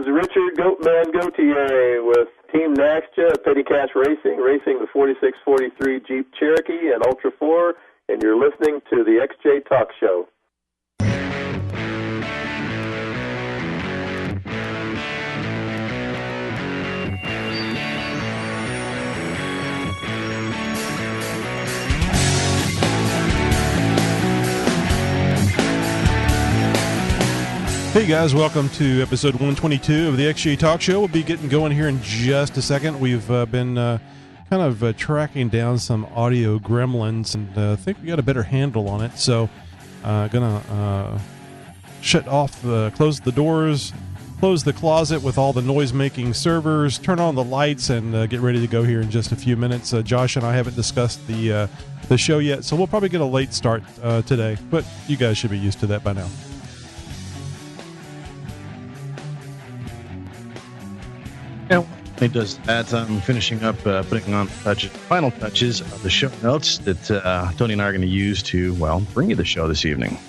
is Richard Goatman Gautier with Team Naxja, Petty Cash Racing, racing the 4643 Jeep Cherokee and Ultra 4, and you're listening to the XJ Talk Show. Hey guys, welcome to episode 122 of the XJ Talk Show. We'll be getting going here in just a second. We've been kind of tracking down some audio gremlins, and I think we got a better handle on it. So gonna shut off, close the doors, close the closet with all the noise-making servers, turn on the lights, and get ready to go here in just a few minutes. Josh and I haven't discussed the show yet, so we'll probably get a late start today, but you guys should be used to that by now. It does that. I'm finishing up putting on final touches of the show notes that Tony and I are going to use to, well, bring you the show this evening.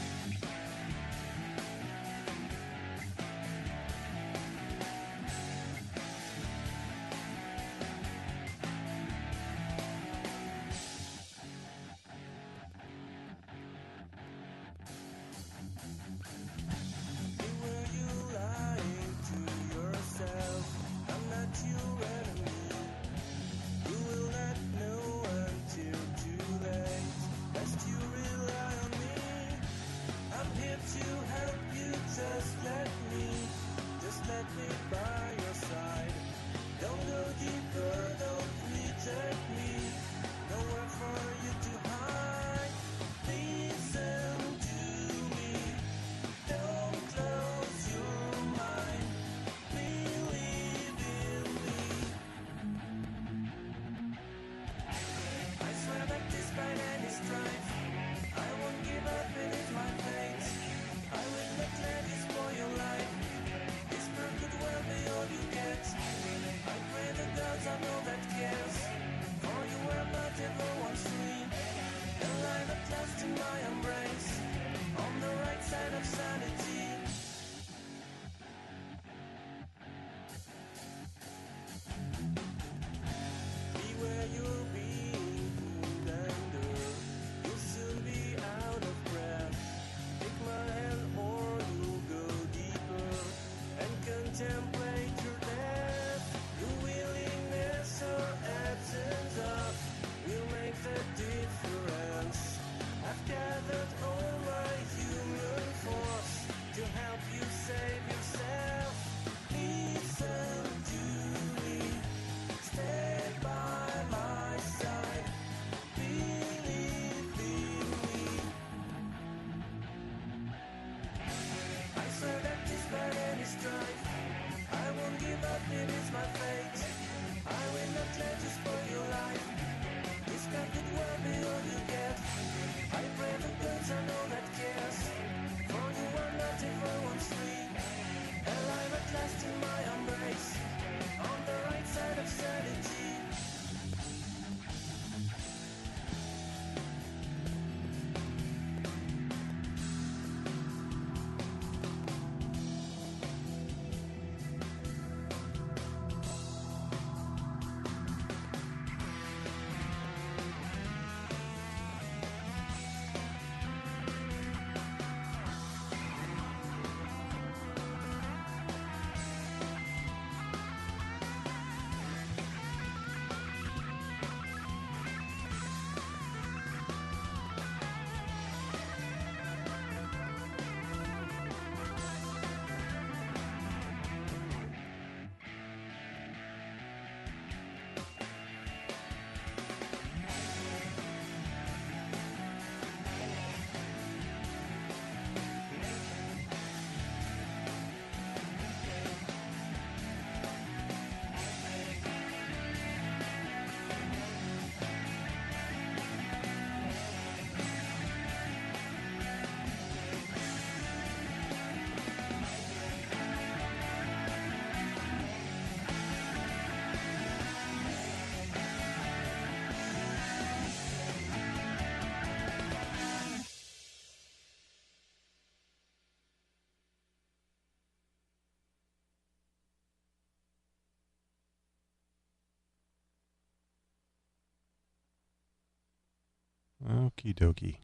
Okie dokie.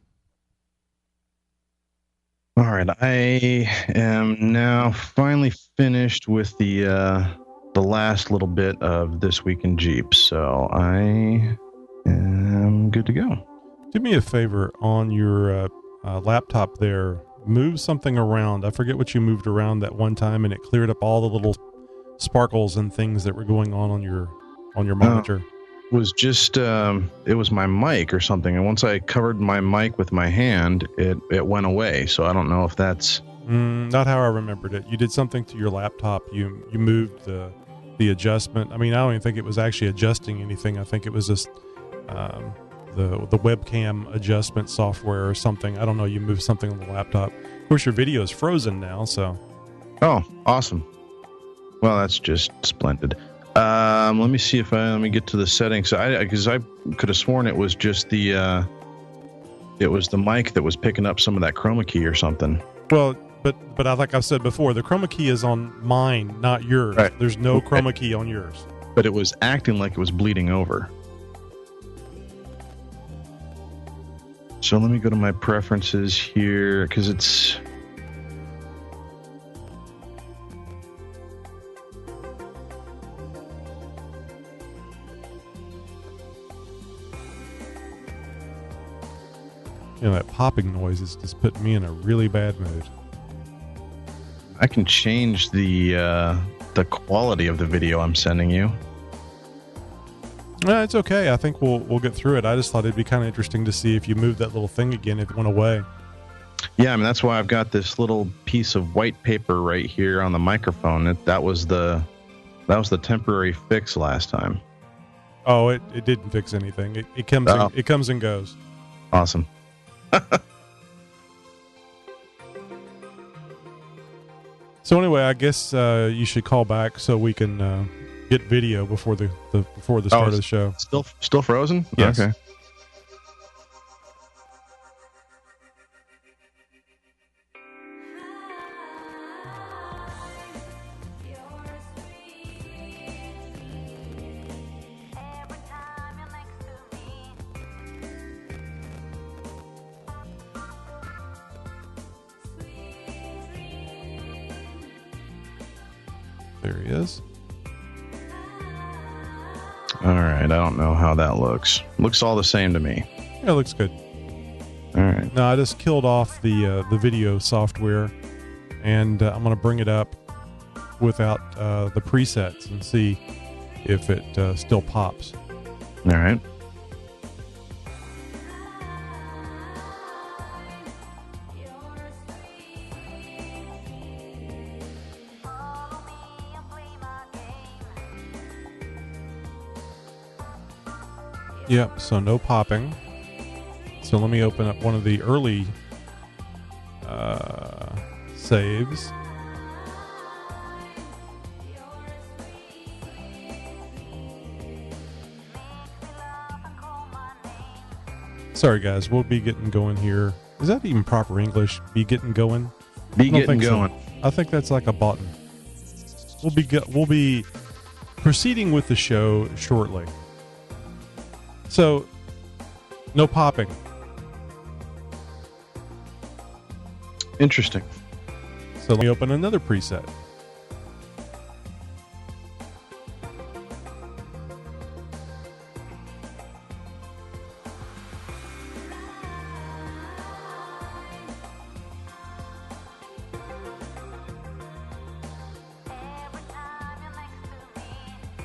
All right, I am now finally finished with the last little bit of This Week in Jeep, so I am good to go. Do me a favor on your laptop there. Move something around. I forget what you moved around that one time, and it cleared up all the little sparkles and things that were going on your monitor. It was just it was my mic or something, and once I covered my mic with my hand, it went away. So I don't know if that's not how I remembered it. You did something to your laptop. You moved the adjustment. I mean, I don't even think it was actually adjusting anything. I think it was just the webcam adjustment software or something. I don't know. You moved something on the laptop. Of course, your video is frozen now. So. Oh, awesome. Well, that's just splendid. Let me see if let me get to the settings. Because I could have sworn it was just the mic that was picking up some of that chroma key or something. Well, but like I've said before, the chroma key is on mine, not yours. Right. There's no chroma key on yours. But it was acting like it was bleeding over. So let me go to my preferences here, because it's... You know, that popping noise is just putting me in a really bad mood. I can change the quality of the video I'm sending you. It's okay. I think we'll get through it. I just thought it'd be kind of interesting to see if you moved that little thing again, if it went away. Yeah, I mean, that's why I've got this little piece of white paper right here on the microphone. That was the temporary fix last time. Oh, it didn't fix anything. It comes and goes. Awesome. So anyway, I guess you should call back so we can get video before the start of the show. Still frozen? Yes. Okay. There he is. All right. I don't know how that looks. Looks all the same to me. Yeah, it looks good. All right. No, I just killed off the video software, and I'm going to bring it up without the presets and see if it still pops. All right. Yep, so no popping. So let me open up one of the early saves. Sorry guys, we'll be getting going here. Is that even proper English? Be getting going? Be getting going. So. I think that's like a button. We'll be proceeding with the show shortly. So, no popping. Interesting. So let me open another preset.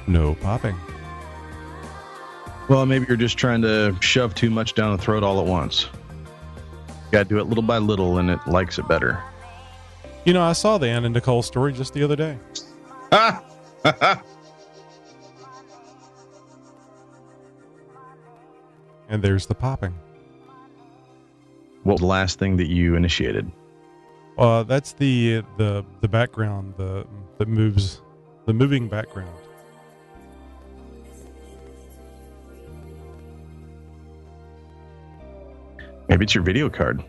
No popping. Well, maybe you're just trying to shove too much down the throat all at once. You gotta do it little by little, and it likes it better. You know, I saw the Anna Nicole story just the other day. Ah! And there's the popping. What was the last thing that you initiated? That's the background, the moving background. Maybe it's your video card.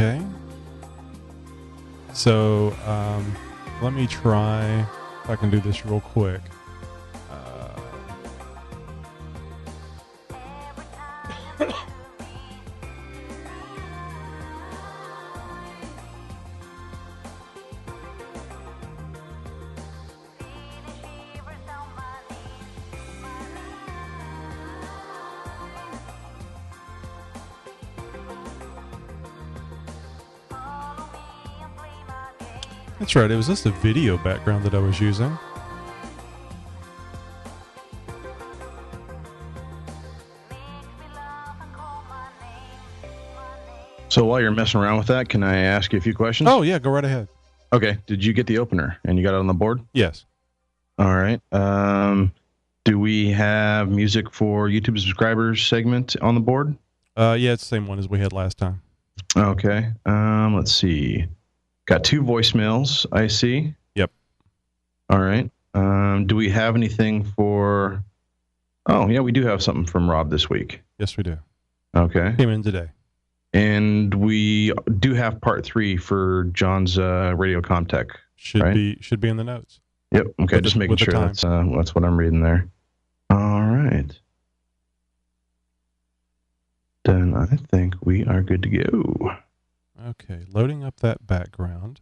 Okay. So let me try if I can do this real quick. That's right. It was just a video background that I was using. So while you're messing around with that, can I ask you a few questions? Oh, yeah. Go right ahead. Okay. Did you get the opener and you got it on the board? Yes. All right. Do we have music for YouTube subscribers segment on the board? Yeah, it's the same one as we had last time. Okay. Let's see. Got 2 voicemails, I see. Yep. All right. Do we have anything for... Oh, yeah, we do have something from Rob this week. Yes, we do. Okay. Came in today. And we do have part 3 for John's Radio Comtech. Should right? be in the notes. Yep. Okay, just making sure that's what I'm reading there. All right. Then I think we are good to go. Okay, loading up that background.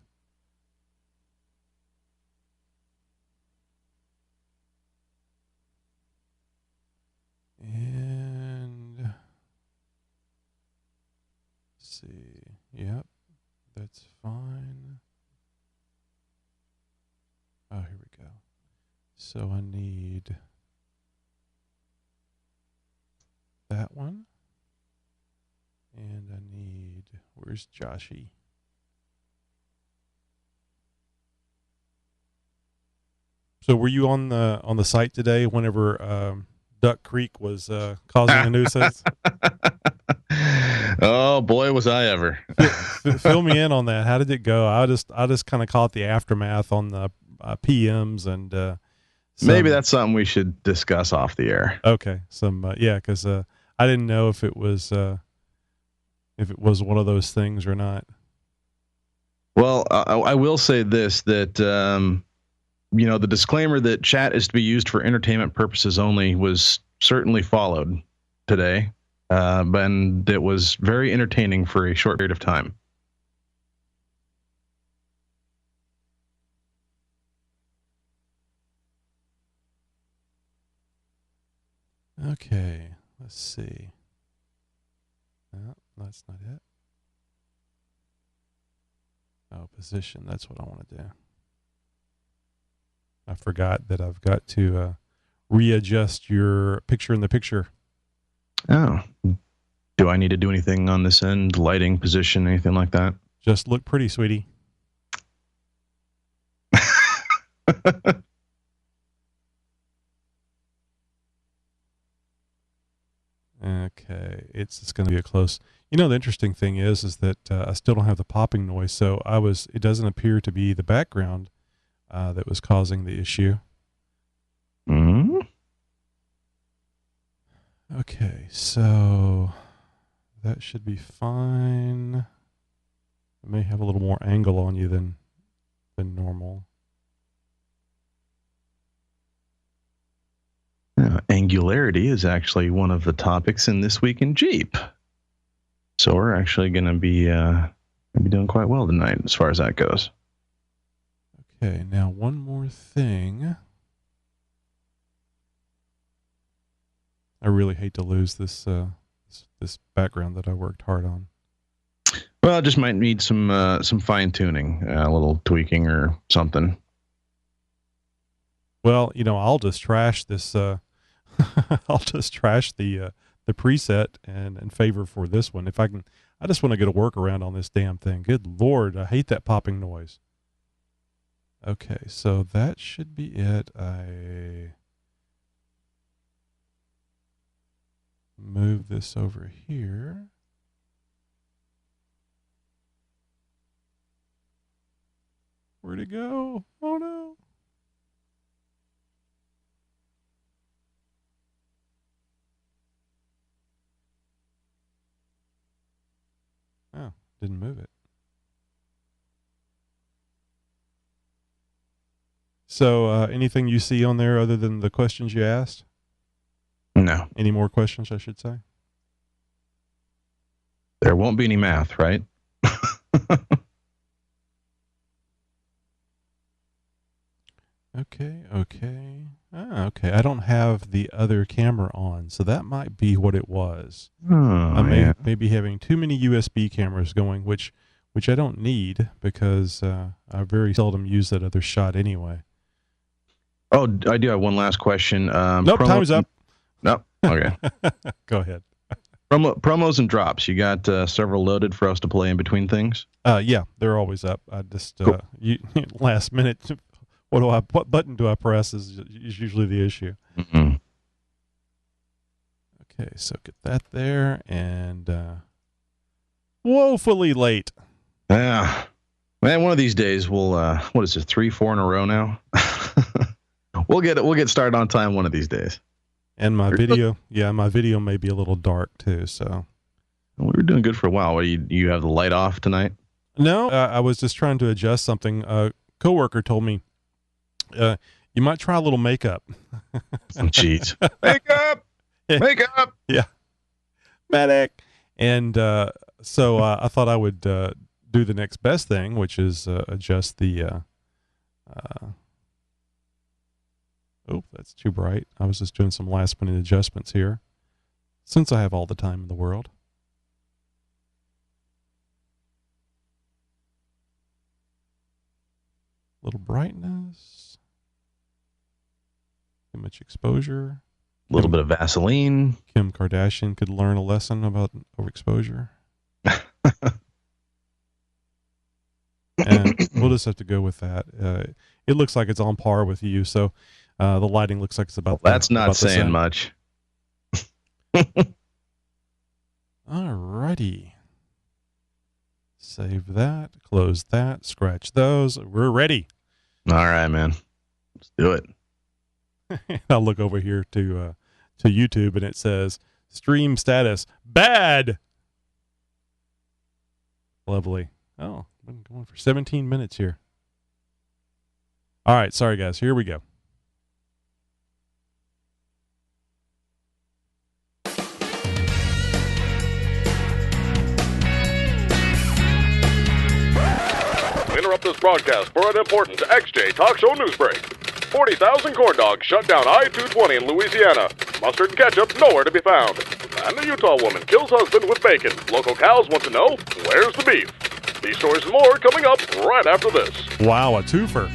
And let's see. Yep, that's fine. Oh, here we go. So I need that one. And I need, where's Joshy? So were you on the site today whenever Duck Creek was causing a nuisance? Oh boy, was I ever. Fill me in on that. How did it go? I just kind of caught the aftermath on the PMs and maybe that's something we should discuss off the air. Okay, because I didn't know if it was one of those things or not. Well, I will say this, that, the disclaimer that chat is to be used for entertainment purposes only was certainly followed today. And it was very entertaining for a short period of time. Okay, let's see. No, that's not it. Oh, position. That's what I want to do. I forgot that I've got to readjust your picture in the picture. Oh. Do I need to do anything on this end? Lighting, position, anything like that? Just look pretty, sweetie. Okay, it's going to be a close. The interesting thing is that I still don't have the popping noise, so it doesn't appear to be the background that was causing the issue. Mm-hmm. Okay, so that should be fine. I may have a little more angle on you than normal. Angularity is actually one of the topics in This Week in Jeep. So we're actually going to be doing quite well tonight as far as that goes. Okay, now one more thing. I really hate to lose this background that I worked hard on. Well, it just might need some fine tuning, a little tweaking or something. Well, I'll just trash this. I'll just trash the preset and in favor for this one. If I can, I just want to get a workaround on this damn thing. Good Lord, I hate that popping noise. Okay, so that should be it. I move this over here. Where'd it go? Oh no. Oh, didn't move it. So anything you see on there other than the questions you asked? No. Any more questions, I should say? There won't be any math, right? Okay. Okay. I don't have the other camera on, so that might be what it was. I may be having too many USB cameras going, which I don't need because I very seldom use that other shot anyway. Oh, I do have one last question. Nope, time's up. Nope. Okay. Go ahead. Promos and drops. You got several loaded for us to play in between things? Yeah, they're always up. I just cool. Last minute. What button do I press is usually the issue. Mm-hmm. Okay, so get that there, and woefully late. Yeah, man. One of these days we'll. What is it? 3-4 in a row now. We'll get started on time one of these days. And my video may be a little dark too. So we were doing good for a while. What, you have the light off tonight? No, I was just trying to adjust something. A coworker told me. You might try a little makeup. Jeez. Makeup. Yeah. Medic. And so I thought I would do the next best thing, which is adjust the. Oh, that's too bright. I was just doing some last minute adjustments here, since I have all the time in the world. Little brightness. Too much exposure. A little bit of Vaseline. Kim Kardashian could learn a lesson about overexposure. And we'll just have to go with that. It looks like it's on par with you, so the lighting looks like it's about. Well, that's not saying much. Alrighty. Save that. Close that. Scratch those. We're ready. All right, man. Let's do it. I'll look over here to YouTube, and it says stream status bad. Lovely. Oh, been going for 17 minutes here. All right, sorry guys. Here we go. Interrupt this broadcast for an important XJ Talk Show news break. 40,000 corn dogs shut down I-220 in Louisiana. Mustard and ketchup nowhere to be found. And a Utah woman kills husband with bacon. Local cows want to know, where's the beef? These stories and more coming up right after this. Wow, a twofer.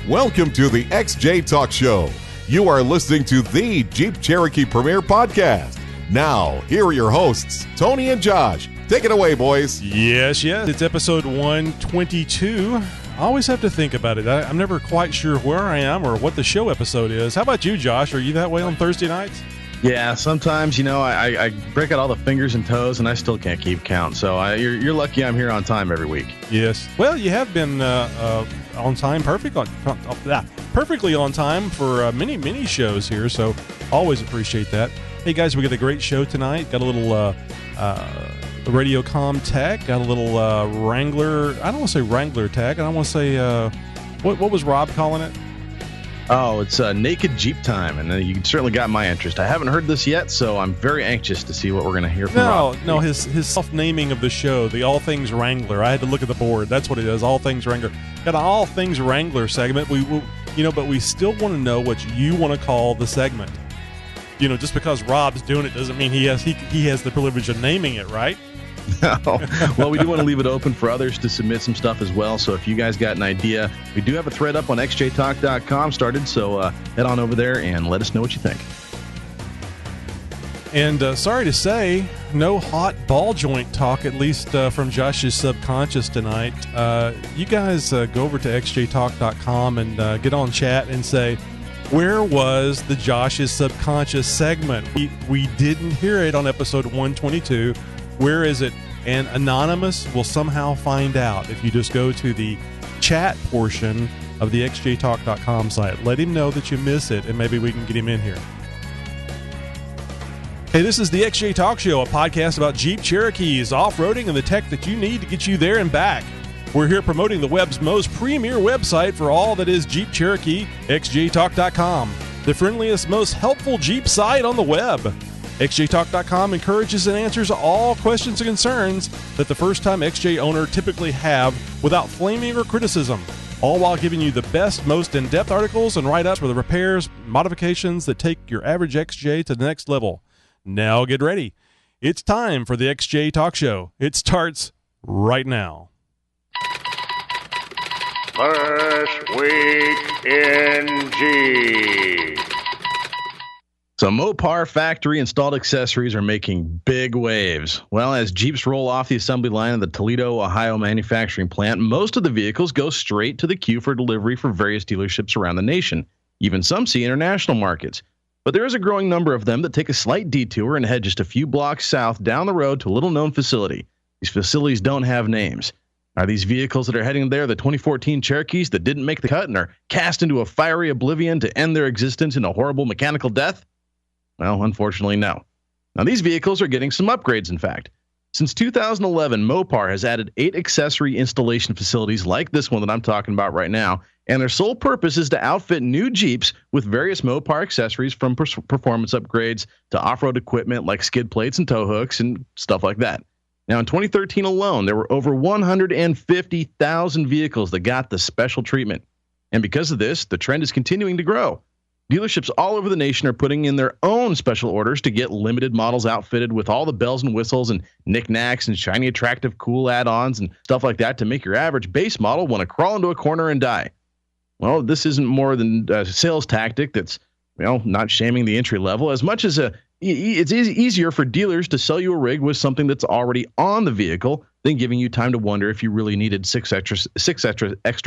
Welcome to the XJ Talk Show. You are listening to the Jeep Cherokee Premier Podcast. Now, here are your hosts, Tony and Josh. Take it away, boys. Yes. It's episode 122. I always have to think about it. I'm never quite sure where I am or what the show episode is. How about you, Josh? Are you that way on Thursday nights? Yeah, sometimes, I break out all the fingers and toes, and I still can't keep count. So you're lucky I'm here on time every week. Yes. Well, you have been on time, perfectly on time for many shows here, so always appreciate that. Hey, guys, we got a great show tonight. Got a little Radiocom tech, got a little Wrangler. I don't want to say Wrangler tech. I don't want to say, what was Rob calling it? Oh, it's Naked Jeep Time, and you certainly got my interest. I haven't heard this yet, so I'm very anxious to see what we're going to hear from Rob. No, his self-naming of the show, the All Things Wrangler. I had to look at the board. That's what it is, All Things Wrangler. Got an All Things Wrangler segment. But we still want to know what you want to call the segment. Just because Rob's doing it doesn't mean he has the privilege of naming it, right? No. Well, we do want to leave it open for others to submit some stuff as well. So if you guys got an idea, we do have a thread up on xjtalk.com started. So head on over there and let us know what you think. And sorry to say, no hot ball joint talk, at least from Josh's subconscious tonight. You guys go over to xjtalk.com and get on chat and say, where was the Josh's subconscious segment? We didn't hear it on episode 122. Where is it? And Anonymous will somehow find out if you just go to the chat portion of the xjtalk.com site. Let him know that you miss it, and maybe we can get him in here. Hey, this is the XJ Talk Show, a podcast about Jeep Cherokees, off-roading, and the tech that you need to get you there and back. We're here promoting the web's most premier website for all that is Jeep Cherokee, xjtalk.com, the friendliest, most helpful Jeep site on the web. xjtalk.com encourages and answers all questions and concerns that the first-time XJ owner typically have without flaming or criticism, all while giving you the best, most in-depth articles and write-ups for the repairs, modifications that take your average XJ to the next level. Now get ready. It's time for the XJ Talk Show. It starts right now. First Week in Jeep. So Mopar factory-installed accessories are making big waves. Well, as Jeeps roll off the assembly line of the Toledo, Ohio manufacturing plant, most of the vehicles go straight to the queue for delivery for various dealerships around the nation. Even some see international markets. But there is a growing number of them that take a slight detour and head just a few blocks south down the road to a little-known facility. These facilities don't have names. Are these vehicles that are heading there the 2014 Cherokees that didn't make the cut and are cast into a fiery oblivion to end their existence in a horrible mechanical death? Well, unfortunately, no. Now, these vehicles are getting some upgrades, in fact. Since 2011, Mopar has added 8 accessory installation facilities like this one that I'm talking about right now, and their sole purpose is to outfit new Jeeps with various Mopar accessories, from performance upgrades to off-road equipment like skid plates and tow hooks and stuff like that. Now, in 2013 alone, there were over 150,000 vehicles that got the special treatment. And because of this, the trend is continuing to grow. Dealerships all over the nation are putting in their own special orders to get limited models outfitted with all the bells and whistles and knickknacks and shiny, attractive, cool add-ons and stuff like that to make your average base model want to crawl into a corner and die. Well, this isn't more than a sales tactic that's, not shaming the entry level, as much as it's easier for dealers to sell you a rig with something that's already on the vehicle than giving you time to wonder if you really needed six extra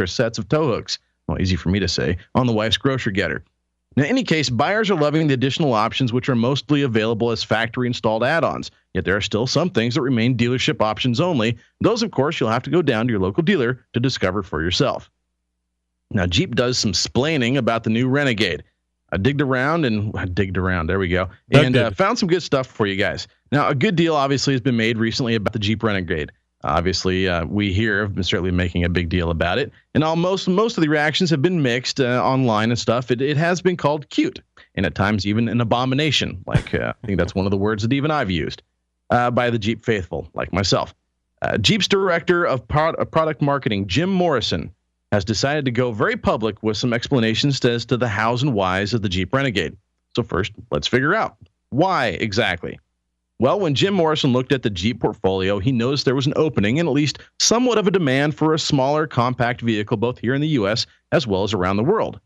sets of tow hooks. Well, easy for me to say, on the wife's grocery getter. Now, in any case, buyers are loving the additional options, which are mostly available as factory-installed add-ons. Yet there are still some things that remain dealership options only. Those, of course, you'll have to go down to your local dealer to discover for yourself. Now, Jeep does some splaining about the new Renegade. I digged around, there we go, and found some good stuff for you guys. Now, a good deal obviously has been made recently about the Jeep Renegade. Obviously, we here have been certainly making a big deal about it, and most of the reactions have been mixed online and stuff. It has been called cute, and at times even an abomination. Like I think that's one of the words that even I've used by the Jeep faithful, like myself. Jeep's director of product marketing, Jim Morrison, has decided to go very public with some explanations as to the hows and whys of the Jeep Renegade. So first, let's figure out why exactly. Well, when Jim Morrison looked at the Jeep portfolio, he noticed there was an opening and at least somewhat of a demand for a smaller, compact vehicle, both here in the U.S. as well as around the world.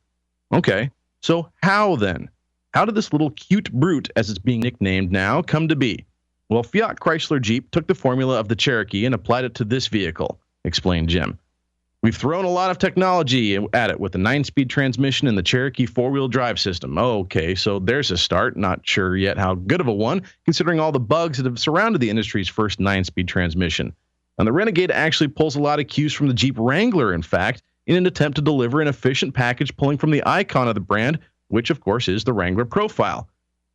Okay, so how then? How did this little cute brute, as it's being nicknamed now, come to be? Well, Fiat Chrysler Jeep took the formula of the Cherokee and applied it to this vehicle, explained Jim. We've thrown a lot of technology at it with the 9-speed transmission and the Cherokee 4-wheel drive system. Okay, so there's a start. Not sure yet how good of a one, considering all the bugs that have surrounded the industry's first 9-speed transmission. And the Renegade actually pulls a lot of cues from the Jeep Wrangler, in fact, in an attempt to deliver an efficient package pulling from the icon of the brand, which, of course, is the Wrangler profile.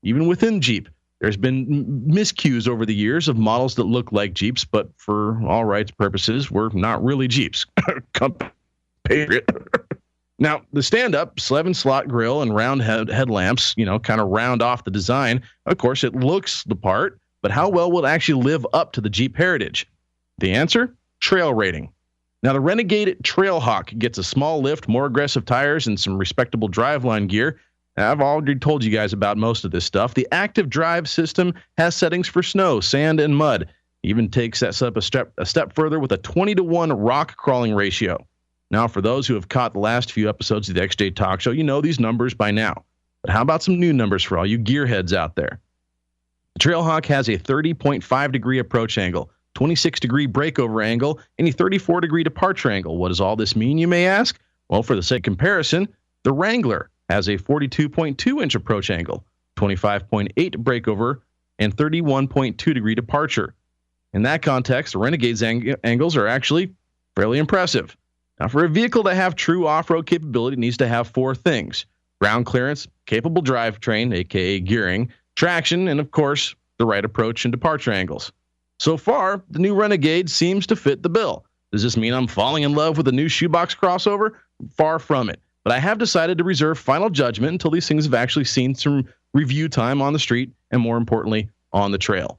Even within Jeep, there's been miscues over the years of models that look like Jeeps, but for all rights purposes, were not really Jeeps. Now, the stand-up 11-slot grille and round headlamps, kind of round off the design. Of course, it looks the part, but how well will it actually live up to the Jeep heritage? The answer? Trail rating. Now, the Renegade Trailhawk gets a small lift, more aggressive tires, and some respectable driveline gear. I've already told you guys about most of this stuff. The active drive system has settings for snow, sand, and mud. It even takes that up a step further with a 20-to-1 rock crawling ratio. Now, for those who have caught the last few episodes of the XJ Talk Show, you know these numbers by now. But how about some new numbers for all you gearheads out there? The Trailhawk has a 30.5-degree approach angle, 26-degree breakover angle, and a 34-degree departure angle. What does all this mean, you may ask? Well, for the sake of comparison, the Wrangler has a 42.2-inch approach angle, 25.8 breakover, and 31.2-degree departure. In that context, the Renegade's angles are actually fairly impressive. Now, for a vehicle to have true off-road capability, it needs to have 4 things: ground clearance, capable drivetrain, aka gearing, traction, and of course, the right approach and departure angles. So far, the new Renegade seems to fit the bill. Does this mean I'm falling in love with the new shoebox crossover? Far from it. But I have decided to reserve final judgment until these things have actually seen some review time on the street and, more importantly, on the trail.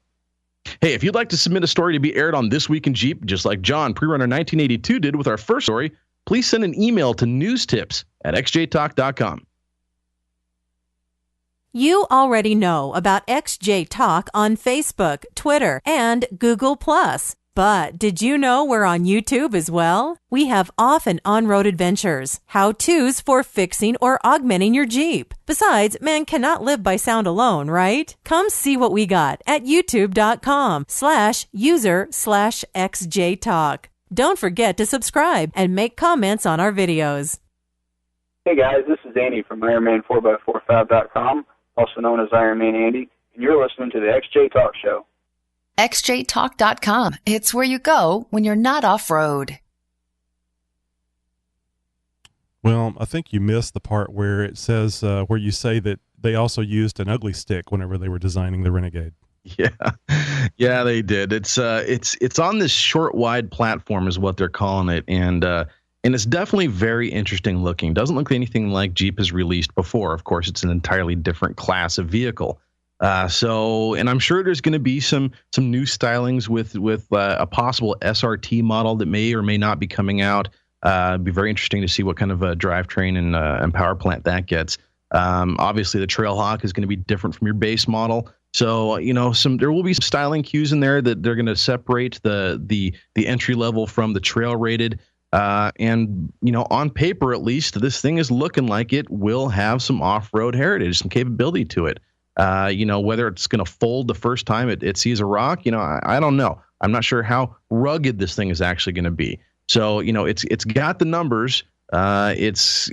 Hey, if you'd like to submit a story to be aired on This Week in Jeep, just like John, Pre-Runner 1982, did with our first story, please send an email to newstips@xjtalk.com. You already know about XJ Talk on Facebook, Twitter, and Google+. But did you know we're on YouTube as well? We have off and on-road adventures, how-tos for fixing or augmenting your Jeep. Besides, man cannot live by sound alone, right? Come see what we got at youtube.com/user/XJTalk. Don't forget to subscribe and make comments on our videos. Hey guys, this is Andy from Ironman4x45.com, also known as Ironman Andy, and you're listening to the XJ Talk Show. xjtalk.com. It's where you go when you're not off-road. Well, I think you missed the part where it says, where you say that they also used an ugly stick whenever they were designing the Renegade. Yeah, they did. It's on this short, wide platform is what they're calling it, and it's definitely very interesting looking. Doesn't look anything like Jeep has released before. Of course, it's an entirely different class of vehicle. And I'm sure there's going to be some new stylings with a possible SRT model that may or may not be coming out. It'd be very interesting to see what kind of a drivetrain and power plant that gets. Obviously, the Trailhawk is going to be different from your base model. So, there will be some styling cues in there that they're going to separate the entry level from the trail rated. And on paper, at least, this thing is looking like it will have some off-road heritage, some capability to it. Whether it's going to fold the first time it sees a rock, I don't know. I'm not sure how rugged this thing is actually going to be. So, it's got the numbers. It's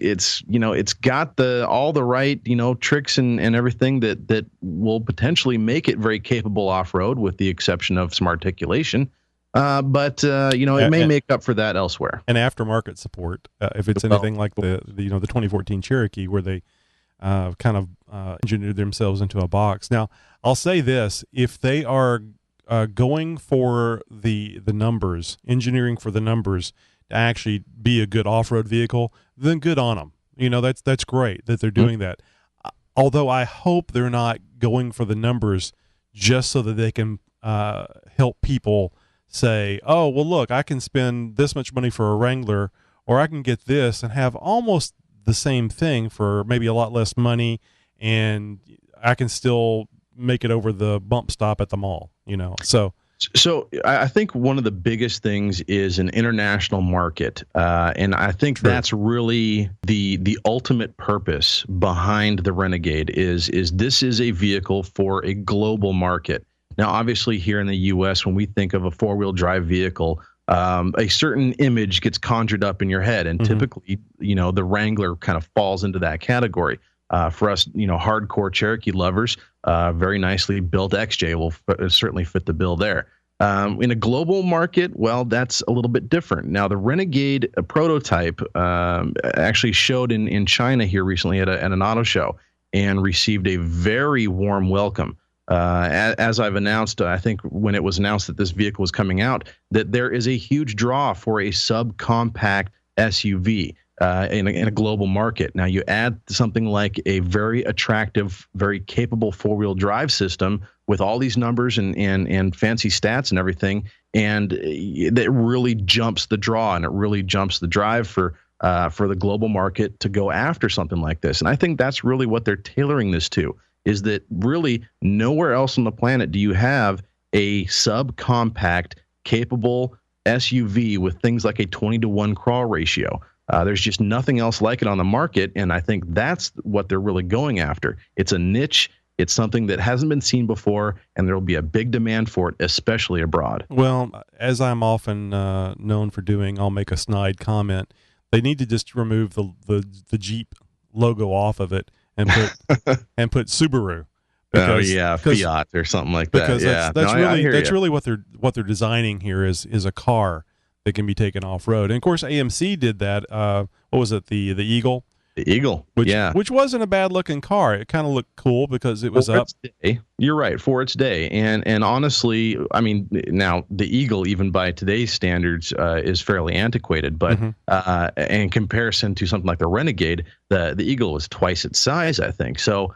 got all the right, tricks and everything that will potentially make it very capable off-road, with the exception of some articulation. It may make up for that elsewhere. And aftermarket support, if it's anything like the 2014 Cherokee, where they kind of engineered themselves into a box. Now, I'll say this: if they are going for the numbers, engineering for the numbers to actually be a good off-road vehicle, then good on them. That's great that they're doing that. Although I hope they're not going for the numbers just so that they can help people say, oh, well, look, I can spend this much money for a Wrangler, or I can get this and have almost the same thing for maybe a lot less money, and I can still make it over the bump stop at the mall, So I think one of the biggest things is an international market, and I think that's really the ultimate purpose behind the Renegade. Is this is a vehicle for a global market. Now, obviously, here in the U.S., when we think of a four-wheel drive vehicle, a certain image gets conjured up in your head, and typically, the Wrangler kind of falls into that category. For us, hardcore Cherokee lovers, very nicely built XJ will certainly fit the bill there. In a global market, well, that's a little bit different. Now, the Renegade prototype actually showed in China here recently at an auto show and received a very warm welcome. As I've announced, I think when it was announced that this vehicle was coming out, that there is a huge draw for a subcompact SUV in a global market. Now, you add something like a very attractive, very capable four-wheel drive system with all these numbers and fancy stats and everything, and it really jumps the draw, and it really jumps the drive for the global market to go after something like this. And I think that's really what they're tailoring this to, is that really nowhere else on the planet do you have a subcompact, capable SUV with things like a 20-to-1 crawl ratio. There's just nothing else like it on the market, and I think that's what they're really going after. It's a niche. It's something that hasn't been seen before, and there will be a big demand for it, especially abroad. Well, as I'm often known for doing, I'll make a snide comment. They need to just remove the Jeep logo off of it and put Subaru. Because, Fiat or something like that. Because that's really what they're designing here is a car that can be taken off road. And of course, AMC did that. What was it? The Eagle. The Eagle, which wasn't a bad looking car. It kind of looked cool because it was up. You're right, for its day. And honestly, I mean, now the Eagle, even by today's standards, is fairly antiquated. But in comparison to something like the Renegade, the Eagle was twice its size, I think. So,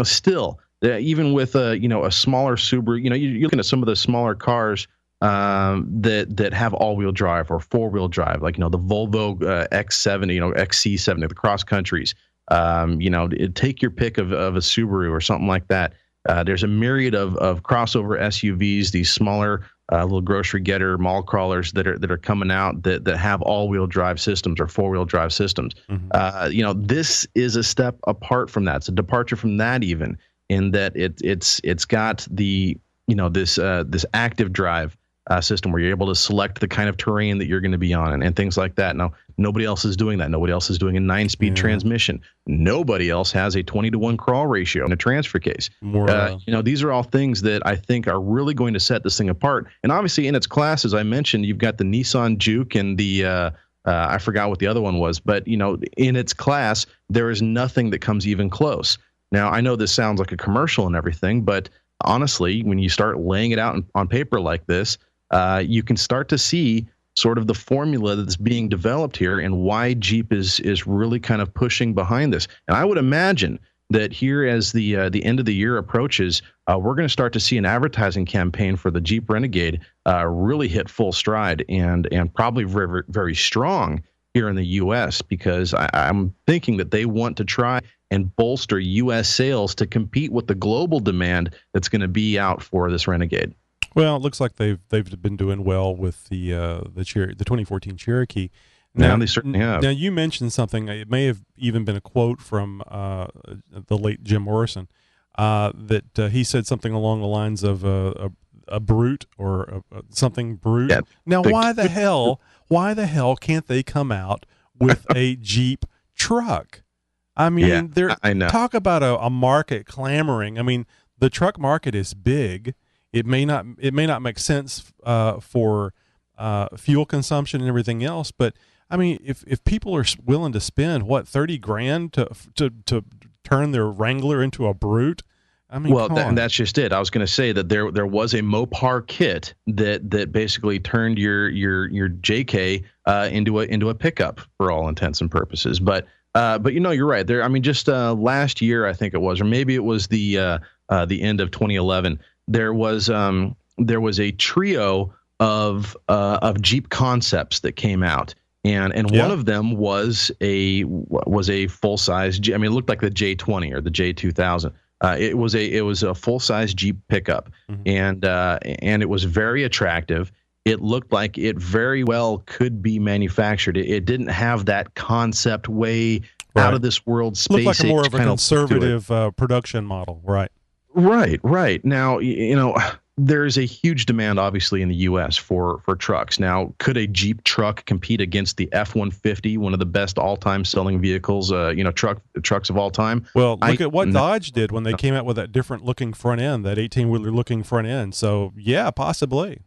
still, even with a smaller Subaru, you're looking at some of the smaller cars that have all-wheel drive or four-wheel drive, like the Volvo X70, XC70, the cross countries. Take your pick of a Subaru or something like that. There's a myriad of crossover SUVs, these smaller little grocery getter mall crawlers that are coming out that have all-wheel drive systems or four-wheel drive systems. This is a step apart from that. It's a departure from that, even in that it's got the this active drive system where you're able to select the kind of terrain that you're going to be on and things like that. Now, nobody else is doing that. Nobody else is doing a 9-speed transmission. Nobody else has a 20-to-1 crawl ratio in a transfer case. These are all things that I think are really going to set this thing apart. And obviously, in its class, as I mentioned, you've got the Nissan Juke and the I forgot what the other one was, but in its class, there is nothing that comes even close. Now, I know this sounds like a commercial and everything, but honestly, when you start laying it out on paper like this, you can start to see sort of the formula that's being developed here and why Jeep is really kind of pushing behind this. And I would imagine that here, as the end of the year approaches, we're going to start to see an advertising campaign for the Jeep Renegade really hit full stride and probably very, very strong here in the U.S. because I'm thinking that they want to try and bolster U.S. sales to compete with the global demand that's going to be out for this Renegade. Well, it looks like they've been doing well with the 2014 Cherokee. Now they certainly have. Now you mentioned something. It may have even been a quote from the late Jim Morrison that he said something along the lines of a brute or something brute. Yeah, now, why the hell can't they come out with a Jeep truck? I mean, I know. Talk about a market clamoring. I mean, the truck market is big. It may not make sense for fuel consumption and everything else, but I mean, if people are willing to spend $30,000 to turn their Wrangler into a brute, I mean, and that's just it. I was going to say that there was a Mopar kit that basically turned your JK into a pickup for all intents and purposes. But you're right. Just last year I think it was, or maybe it was the end of 2011. There was a trio of Jeep concepts that came out, and one of them was a full size. It looked like the J20 or the J2000. It was a full size Jeep pickup, and it was very attractive. It looked like it very well could be manufactured. It didn't have that concept way out of this world space. Looked like more of a conservative production model, right? Right. Now, there's a huge demand, obviously, in the U.S. for trucks. Now, could a Jeep truck compete against the F-150, one of the best all-time selling vehicles, trucks of all time? Well, look at what Dodge did when they came out with that different-looking front end, that 18-wheeler-looking front end. So, yeah, possibly.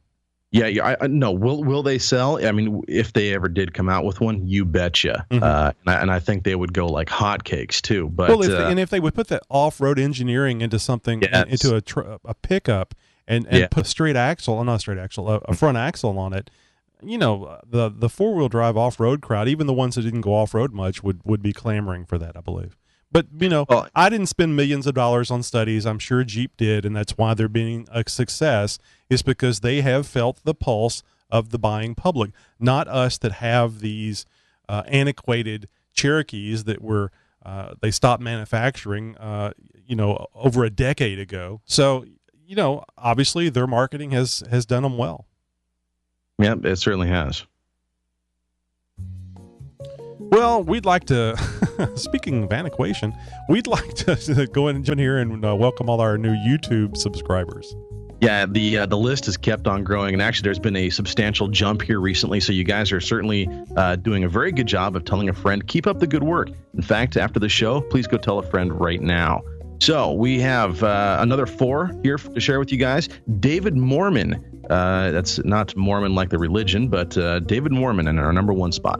Yeah. No. Will they sell? I mean, if they ever did come out with one, you betcha. And I think they would go like hotcakes too. But if they would put that off-road engineering into something, into a pickup, and put a front axle on it, the four-wheel drive off-road crowd, even the ones that didn't go off-road much, would be clamoring for that, I believe. But, I didn't spend millions of dollars on studies. I'm sure Jeep did, and that's why they're being a success, is because they have felt the pulse of the buying public, not us that have these antiquated Cherokees that were they stopped manufacturing, over a decade ago. So, obviously their marketing has done them well. Yeah, it certainly has. Well, we'd like to, speaking of antiquation, we'd like to go in here and welcome all our new YouTube subscribers. Yeah, the list has kept on growing, and actually there's been a substantial jump here recently, so you guys are certainly doing a very good job of telling a friend. Keep up the good work. In fact, after the show, please go tell a friend right now. So we have another 4 here to share with you guys. David Mormon, that's not Mormon like the religion, but David Mormon in our number 1 spot.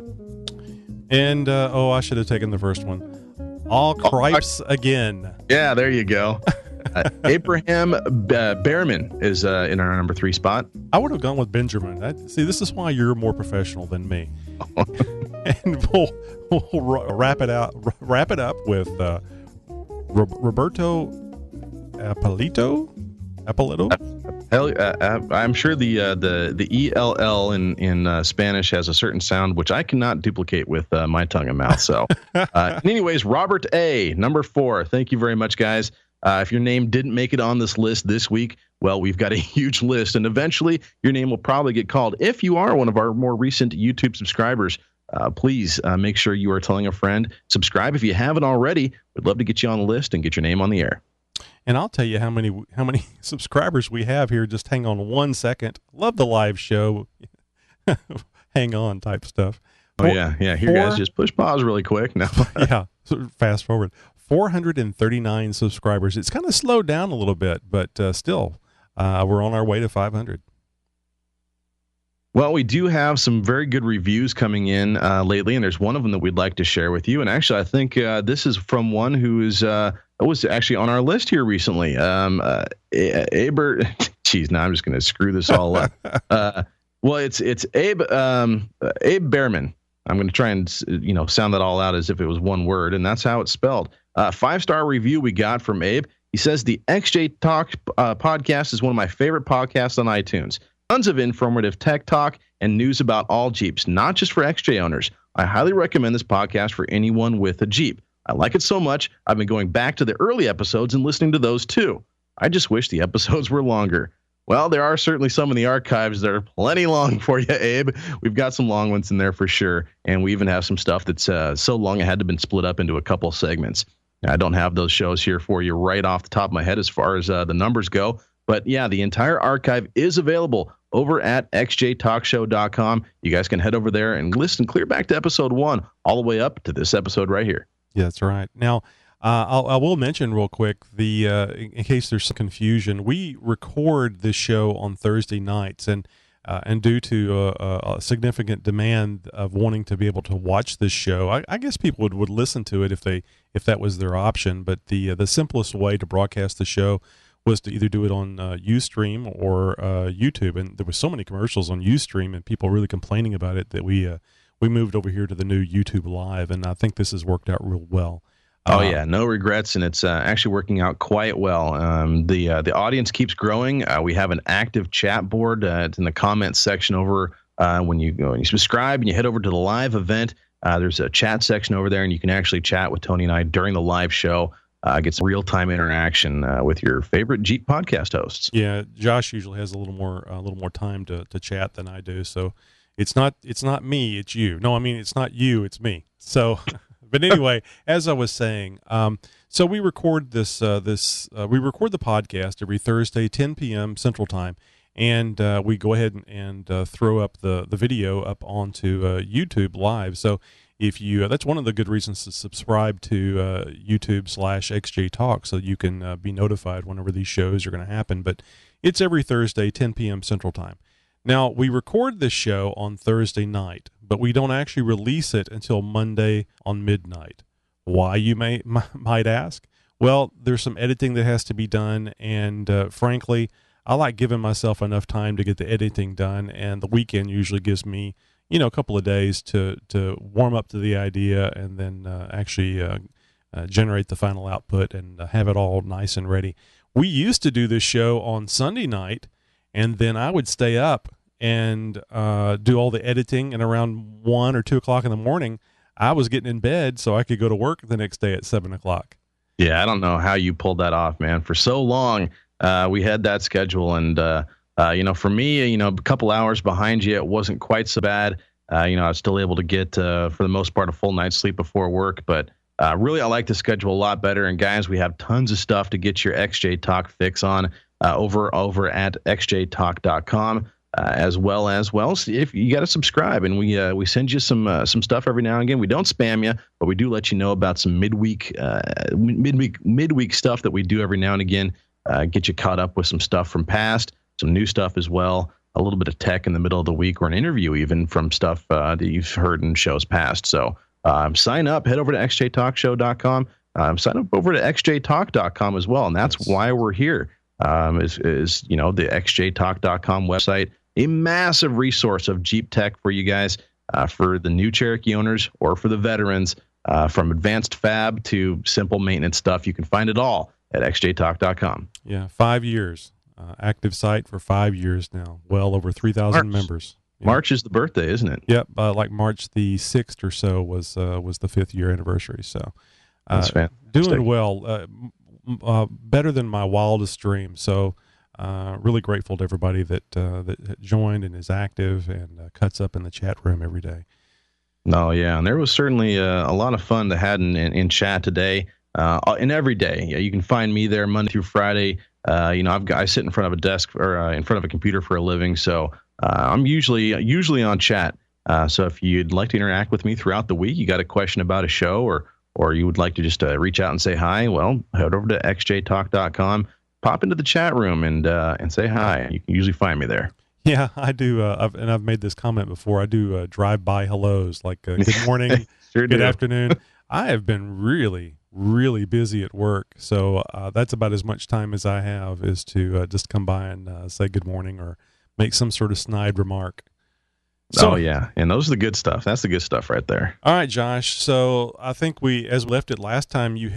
And, I should have taken the first one. All cripes again. Yeah, there you go. Abraham Behrman is in our number 3 spot. I would have gone with Benjamin. See, this is why you're more professional than me. And we'll wrap it up with Roberto Appolito. I'm sure the ELL in Spanish has a certain sound which I cannot duplicate with my tongue and mouth. So, anyways, Robert A, number 4. Thank you very much, guys. If your name didn't make it on this list this week, well, we've got a huge list, and eventually your name will probably get called. If you are one of our more recent YouTube subscribers, please make sure you are telling a friend. Subscribe if you haven't already. We'd love to get you on the list and get your name on the air. And I'll tell you how many subscribers we have here. Just hang on 1 second. Love the live show. Hang on type stuff. Here, guys, just push pause really quick. No. Yeah, fast forward. 439 subscribers. It's kind of slowed down a little bit, but still, we're on our way to 500. Well, we do have some very good reviews coming in lately, and there's one of them that we'd like to share with you. And actually, I think this is from one who was actually on our list here recently. Geez, now I'm just going to screw this all up. Well, it's Abe Behrman. I'm going to try and sound that all out as if it was one word, and that's how it's spelled. 5-star review we got from Abe. He says the XJ Talk podcast is one of my favorite podcasts on iTunes. Tons of informative tech talk and news about all Jeeps, not just for XJ owners. I highly recommend this podcast for anyone with a Jeep. I like it so much, I've been going back to the early episodes and listening to those too. I just wish the episodes were longer. Well, there are certainly some in the archives that are plenty long for you, Abe. We've got some long ones in there for sure, and we even have some stuff that's so long it had to been split up into a couple segments. I don't have those shows here for you right off the top of my head as far as the numbers go, but yeah, the entire archive is available over at xjtalkshow.com. You guys can head over there and listen clear back to episode 1 all the way up to this episode right here. Yeah, that's right. Now, I will mention real quick, in case there's some confusion, we record this show on Thursday nights, and due to a significant demand of wanting to be able to watch this show, I guess people would listen to it if that was their option. But the simplest way to broadcast the show was to either do it on Ustream or YouTube, and there was so many commercials on Ustream and people really complaining about it that we moved over here to the new YouTube Live, and I think this has worked out real well. Oh yeah, no regrets, and it's actually working out quite well. The audience keeps growing. We have an active chat board. It's in the comments section over when you subscribe and you head over to the live event. There's a chat section over there, and you can actually chat with Tony and I during the live show. Get some real-time interaction with your favorite Jeep podcast hosts. Yeah, Josh usually has a little more time to chat than I do. So it's not me, it's you. No, I mean it's not you, it's me. So. But anyway, as I was saying, so we record we record the podcast every Thursday, 10 p.m. Central Time, and we go ahead and throw up the video up onto YouTube Live. So if you, that's one of the good reasons to subscribe to YouTube/XJ Talk, so you can be notified whenever these shows are going to happen. But it's every Thursday, 10 p.m. Central Time. Now, we record this show on Thursday night, but we don't actually release it until Monday on midnight. Why, you might ask? Well, there's some editing that has to be done, and frankly, I like giving myself enough time to get the editing done, and the weekend usually gives me, a couple of days to warm up to the idea and then actually generate the final output and have it all nice and ready. We used to do this show on Sunday night, and then I would stay up and do all the editing, and around 1 or 2 o'clock in the morning, I was getting in bed so I could go to work the next day at 7 o'clock. Yeah, I don't know how you pulled that off, man. For so long, we had that schedule, and for me, a couple hours behind you, it wasn't quite so bad. I was still able to get, for the most part, a full night's sleep before work, but really, I like the schedule a lot better. And guys, we have tons of stuff to get your XJ Talk fix on over at xjtalk.com. As well, if you got to subscribe, and we send you some stuff every now and again. We don't spam you, but we do let you know about some midweek stuff that we do every now and again. Get you caught up with some stuff from past, some new stuff as well, a little bit of tech in the middle of the week, or an interview even from stuff that you've heard in shows past. So sign up. Head over to xjtalkshow.com. Sign up over to xjtalk.com as well, and that's why we're here. Is the xjtalk.com website, a massive resource of Jeep tech for you guys, for the new Cherokee owners or for the veterans, from advanced fab to simple maintenance stuff. You can find it all at xjtalk.com. Yeah, 5 years. Active site for 5 years now. Well over 3,000 members. Yeah. March is the birthday, isn't it? Yep, like March the 6th or so was the 5th year anniversary. So that's fantastic. Doing well, better than my wildest dream. So really grateful to everybody that joined and is active and cuts up in the chat room every day. No, yeah, and there was certainly a lot of fun to have in chat today. And every day, you can find me there Monday through Friday. I sit in front of a desk or in front of a computer for a living, so I'm usually on chat. So if you'd like to interact with me throughout the week, you got a question about a show, or you would like to just reach out and say hi, well, head over to xjtalk.com, pop into the chat room and say hi. You can usually find me there. Yeah, I do. I've made this comment before. I do drive-by hellos, like good morning, Sure good do. afternoon. I have been really busy at work, so that's about as much time as I have is to just come by and say good morning or make some sort of snide remark. So, oh yeah, and those are the good stuff. That's the good stuff right there. All right, Josh. So I think as we left it last time, you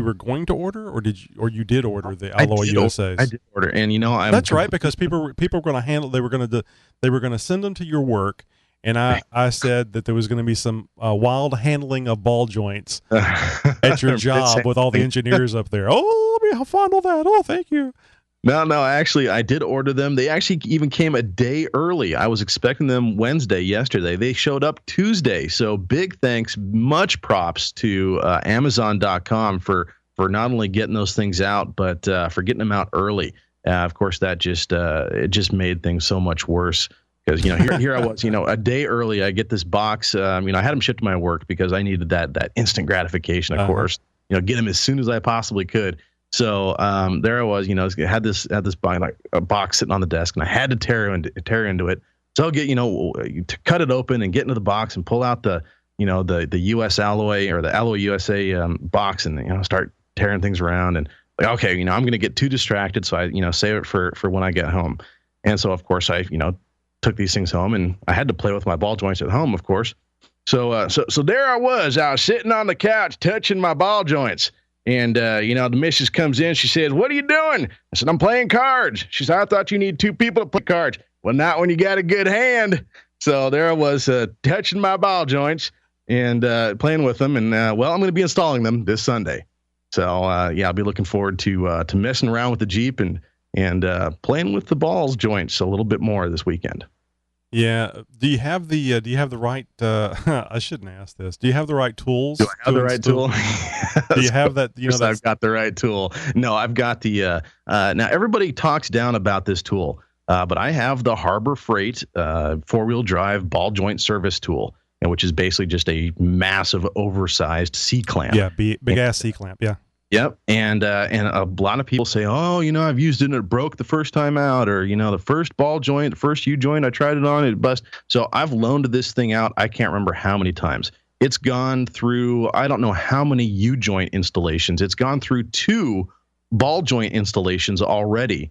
were going to order, or you did order the Alloy USAs? I did order, and that's right, because people were going to handle. They were going to send them to your work. And I said that there was going to be some wild handling of ball joints at your job with all the engineers up there. Oh, let me fondle that. Oh, thank you. No, actually, I did order them. They actually even came a day early. I was expecting them yesterday. They showed up Tuesday. So big thanks, much props to Amazon.com for not only getting those things out, but for getting them out early. Of course, that it just made things so much worse. Because here I was, a day early. I get this box. I had them shipped to my work because I needed that instant gratification. Of course, get them as soon as I possibly could. So there I was. Had this box sitting on the desk, and I had to tear into it. So I'll get to cut it open and get into the box and pull out the US Alloy or the Alloy USA box and start tearing things around and okay, I'm going to get too distracted, so I save it for when I get home. And so of course I took these things home, and I had to play with my ball joints at home, of course. So there I was sitting on the couch touching my ball joints. And, the missus comes in. She says, "What are you doing?" I said, "I'm playing cards." She said, "I thought you need two people to play cards." Well, not when you got a good hand. So there I was touching my ball joints and playing with them. And, I'm going to be installing them this Sunday. So, I'll be looking forward to messing around with the Jeep and playing with the balls joints a little bit more this weekend. Yeah. Do you have the right, I shouldn't ask this. Do you have the right tools? Do I have the right tool? Do you have that? I've got the right tool. No, I've got the, now everybody talks down about this tool, but I have the Harbor Freight 4-wheel drive ball joint service tool, which is basically just a massive oversized C-clamp. Yeah. Big ass C-clamp. Yeah. Yep. And a lot of people say, "Oh, I've used it and it broke the first time out," or, the first ball joint, the first U-joint I tried it on, it bust. So I've loaned this thing out. I can't remember how many times. It's gone through, I don't know how many U-joint installations. It's gone through 2 ball joint installations already,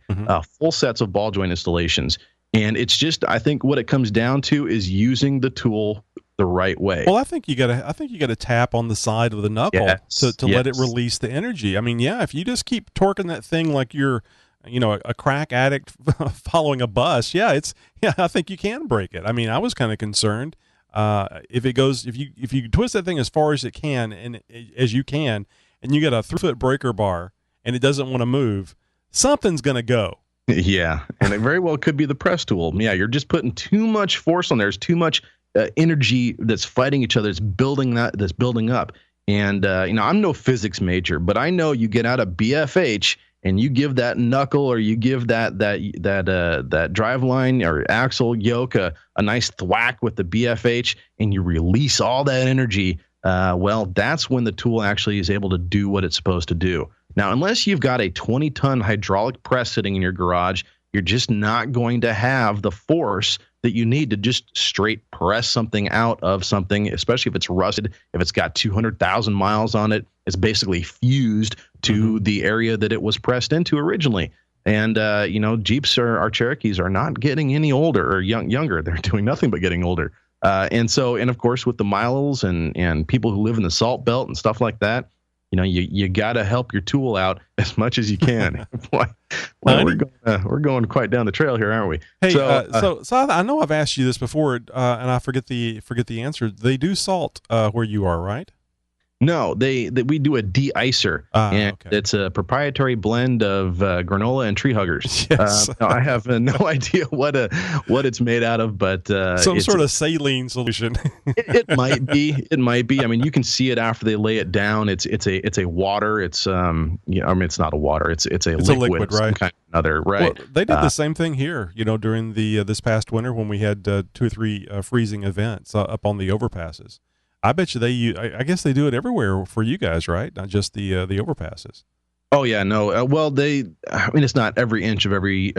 full sets of ball joint installations. And it's just, I think what it comes down to is using the tool the right way. Well, I think you got to tap on the side of the knuckle to let it release the energy. I mean, if you just keep torquing that thing like you're, a crack addict following a bus, I think you can break it. I mean, I was kind of concerned if you twist that thing as far as it can and as you can, and you got a 3-foot breaker bar and it doesn't want to move, something's going to go. Yeah, and it very well could be the press tool. Yeah, you're just putting too much force on there. There's too much energy that's fighting each other. It's building up. And I'm no physics major, but I know you get out of BFH and you give that knuckle or you give that driveline or axle yoke a nice thwack with the BFH, and you release all that energy. That's when the tool actually is able to do what it's supposed to do. Now, unless you've got a 20-ton hydraulic press sitting in your garage, you're just not going to have the force that you need to just straight press something out of something, especially if it's rusted, if it's got 200,000 miles on it. It's basically fused to the area that it was pressed into originally. And, Jeeps our Cherokees are not getting any older or younger. They're doing nothing but getting older. And of course, with the miles and people who live in the Salt Belt and stuff like that, you got to help your tool out as much as you can. We're going quite down the trail here, aren't we? Hey, so I know I've asked you this before, and I forget the answer. They do salt where you are, right? No, we do a de-icer, and it's a proprietary blend of granola and tree huggers. Yes. I have no idea what it's made out of, but some sort of saline solution. it might be. It might be. I mean, you can see it after they lay it down. It's a water. It's it's not a water. It's a liquid, right? Some kind of another, right? Well, they did the same thing here. During the this past winter when we had 2 or 3 freezing events up on the overpasses. I bet you I guess they do it everywhere for you guys, right? Not just the overpasses. Oh yeah, no. It's not every inch of every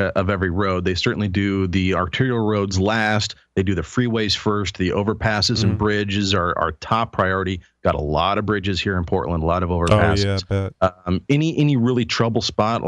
road. They certainly do the arterial roads last. They do the freeways first. The overpasses and bridges are top priority. Got a lot of bridges here in Portland, a lot of overpasses. Oh yeah, I bet. Any really trouble spot,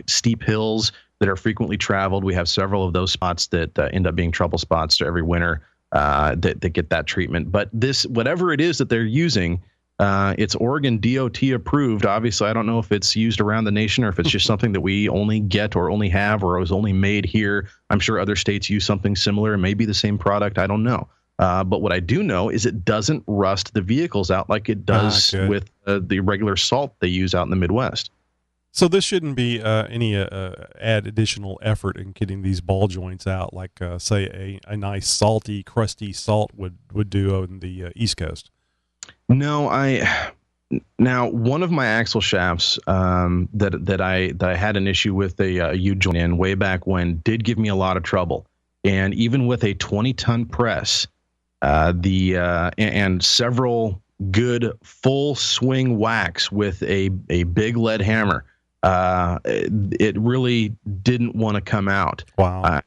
steep hills that are frequently traveled. We have several of those spots that end up being trouble spots every winter. That get that treatment. But this, whatever it is that they're using, it's Oregon DOT approved. Obviously, I don't know if it's used around the nation or if it's just something that we only get or only have or is only made here. I'm sure other states use something similar and maybe the same product. I don't know. But what I do know is it doesn't rust the vehicles out like it does with the regular salt they use out in the Midwest. So this shouldn't be any add additional effort in getting these ball joints out, like say a nice salty, crusty salt would do on the East Coast. No, now one of my axle shafts that I had an issue with a U-joint in way back when did give me a lot of trouble, and even with a 20-ton press, and several good full swing whacks with a big lead hammer. It really didn't want to come out. Wow.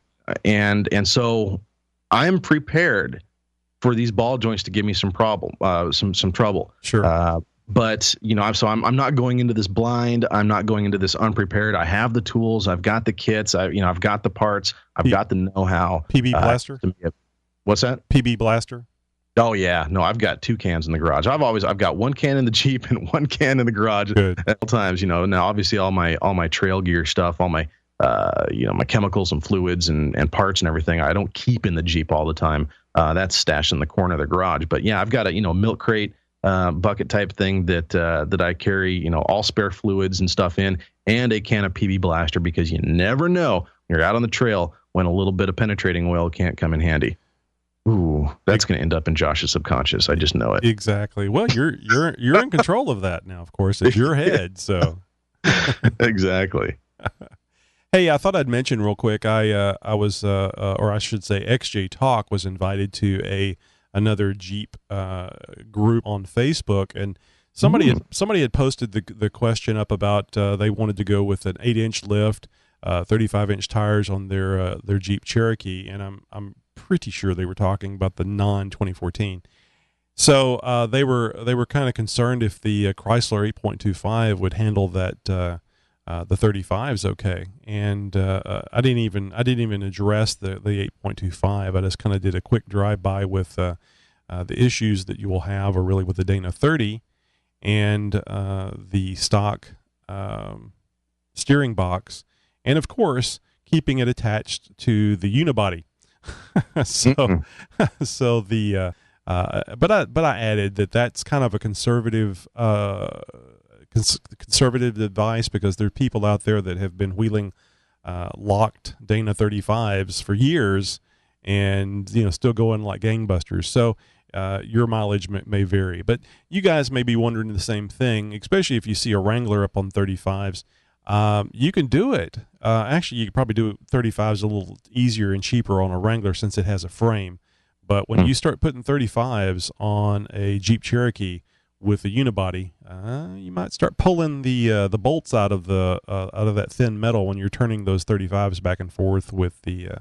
And so I'm prepared for these ball joints to give me some trouble. Sure. But I'm not going into this blind. I'm not going into this unprepared. I have the tools. I've got the kits. I've got the parts. I've got the know-how. PB blaster. What's that? PB blaster. Oh yeah, no, I've got 2 cans in the garage. I've got 1 can in the Jeep and 1 can in the garage at all times. Now obviously all my trail gear stuff, all my my chemicals and fluids and parts and everything, I don't keep in the Jeep all the time. That's stashed in the corner of the garage. But yeah, I've got a milk crate bucket type thing that I carry all spare fluids and stuff in, and a can of PB blaster, because you never know when you're out on the trail when a little bit of penetrating oil can't come in handy. Ooh, that's going to end up in Josh's subconscious. I just know it. Exactly. Well, you're in control of that now. Of course, it's your head. So exactly. Hey, I thought I'd mention real quick. I was, or I should say, XJ Talk was invited to another Jeep group on Facebook, and somebody had posted the question up about they wanted to go with an 8-inch lift, 35-inch tires on their Jeep Cherokee, and I'm pretty sure they were talking about the non-2014. So they were kind of concerned if the Chrysler 8.25 would handle that the 35s okay, and I didn't even address the 8.25. I just kind of did a quick drive-by with the issues that you will have are really with the Dana 30 and the stock steering box, and of course keeping it attached to the unibody. So the but I added that's kind of a conservative advice, because there are people out there that have been wheeling locked Dana 35s for years and still going like gangbusters. So your mileage may vary, but you guys may be wondering the same thing, especially if you see a Wrangler up on 35s. You can do it. Actually, you could probably do 35s a little easier and cheaper on a Wrangler since it has a frame. But when you start putting 35s on a Jeep Cherokee with a unibody, you might start pulling the bolts out of that thin metal when you're turning those 35s back and forth with the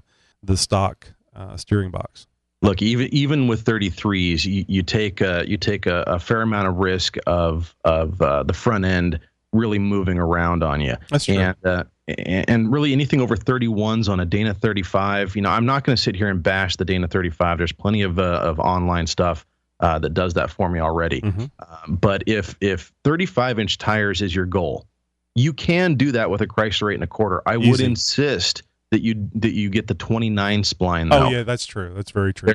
stock steering box. Look, even with 33s, you take a fair amount of risk of the front end really moving around on you. That's true. And really anything over 31s on a Dana 35, I'm not going to sit here and bash the Dana 35. There's plenty of online stuff that does that for me already. Mm-hmm. But if 35-inch tires is your goal, you can do that with a Chrysler 8.25. I would insist that you get the 29 spline. Though. Oh yeah, that's true. That's very true.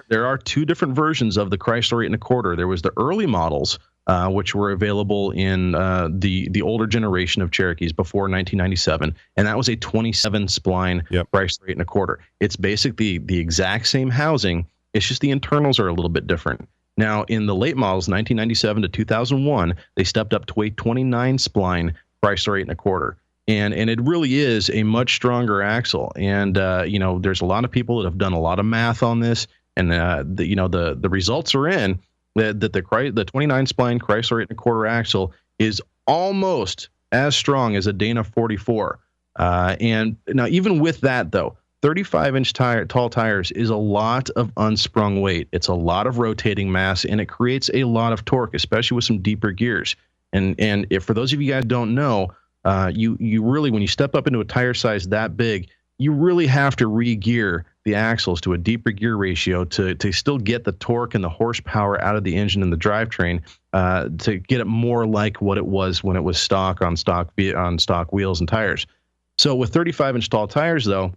There are two different versions of the Chrysler 8.25. There was the early models, which were available in the older generation of Cherokees before 1997, and that was a 27 spline Chrysler 8.25. It's basically the exact same housing. It's just the internals are a little bit different. Now, in the late models, 1997 to 2001, they stepped up to a 29 spline Chrysler 8.25. And it really is a much stronger axle. And, there's a lot of people that have done a lot of math on this. And, the results are in that the 29 spline Chrysler 8.25 axle is almost as strong as a Dana 44. And now, even with that, though, 35-inch tall tires is a lot of unsprung weight. It's a lot of rotating mass, and it creates a lot of torque, especially with some deeper gears. And if for those of you guys who don't know, you really, when you step up into a tire size that big, you really have to re-gear the axles to a deeper gear ratio to still get the torque and the horsepower out of the engine and the drivetrain to get it more like what it was when it was stock wheels and tires. So with 35-inch tall tires, though,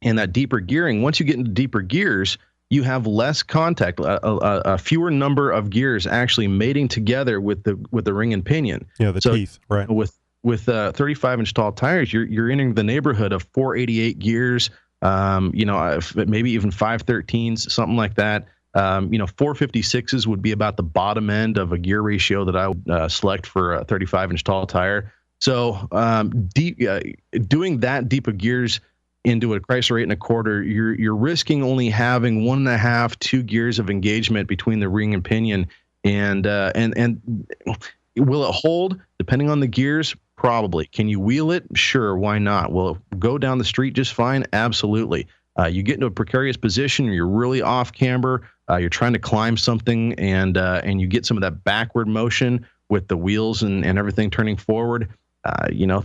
and that deeper gearing, once you get into deeper gears, you have less contact, a fewer number of gears actually mating together with the ring and pinion. Yeah, the teeth, right? With 35-inch tall tires, you're entering the neighborhood of 488 gears, maybe even 513s, something like that. 456s would be about the bottom end of a gear ratio that I would select for a 35-inch tall tire. So doing that deep of gears into a Chrysler 8.25, you're risking only having 1.5, 2 gears of engagement between the ring and pinion, and will it hold? Depending on the gears, probably. Can you wheel it? Sure, why not? Will it go down the street just fine? Absolutely. You get into a precarious position, you're really off camber, you're trying to climb something, and you get some of that backward motion with the wheels and everything turning forward.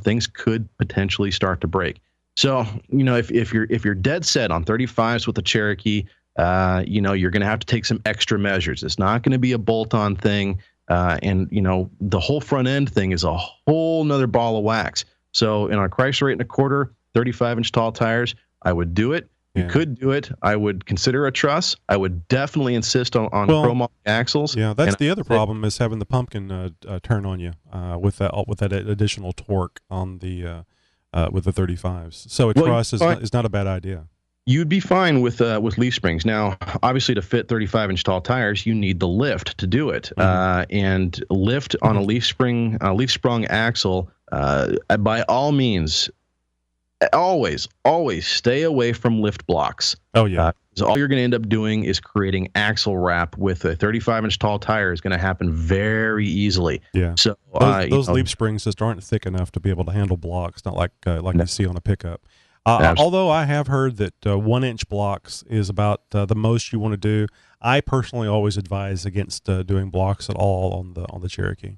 Things could potentially start to break. So, if you're dead set on 35s with the Cherokee, you're going to have to take some extra measures. It's not going to be a bolt-on thing. The whole front end thing is a whole nother ball of wax. So in our Chrysler 8.25, 35-inch tall tires, I would do it. You could do it. I would consider a truss. I would definitely insist on chrome axles. Yeah, that's the other problem is having the pumpkin turn on you with that additional torque on the with the 35s. So a truss is not a bad idea. You'd be fine with leaf springs. Now, obviously, to fit 35-inch tall tires, you need the lift to do it. Mm-hmm. And lift on a leaf sprung axle, by all means, always stay away from lift blocks. Oh yeah. So all you're going to end up doing is creating axle wrap with a 35-inch tall tire is going to happen very easily. Yeah. So those leaf springs just aren't thick enough to be able to handle blocks. Not like you see on a pickup. Although I have heard that 1-inch blocks is about the most you want to do. I personally always advise against doing blocks at all on the Cherokee.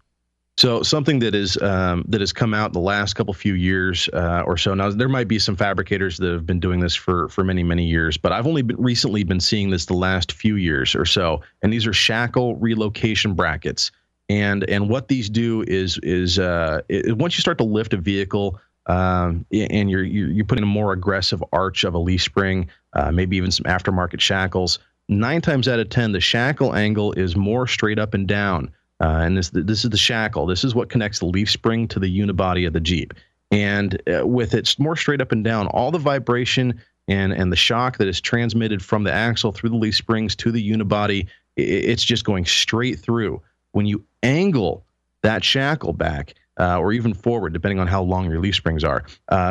So something that has come out the last few years or so. Now there might be some fabricators that have been doing this for many years, but I've only recently been seeing this the last few years or so. And these are shackle relocation brackets. And what these do is once you start to lift a vehicle. And you're putting a more aggressive arch of a leaf spring, maybe even some aftermarket shackles. 9 times out of 10, the shackle angle is more straight up and down. And this is the shackle. This is what connects the leaf spring to the unibody of the Jeep. And with it more straight up and down, all the vibration and the shock that is transmitted from the axle through the leaf springs to the unibody, it's just going straight through. When you angle that shackle back, or even forward, depending on how long your leaf springs are.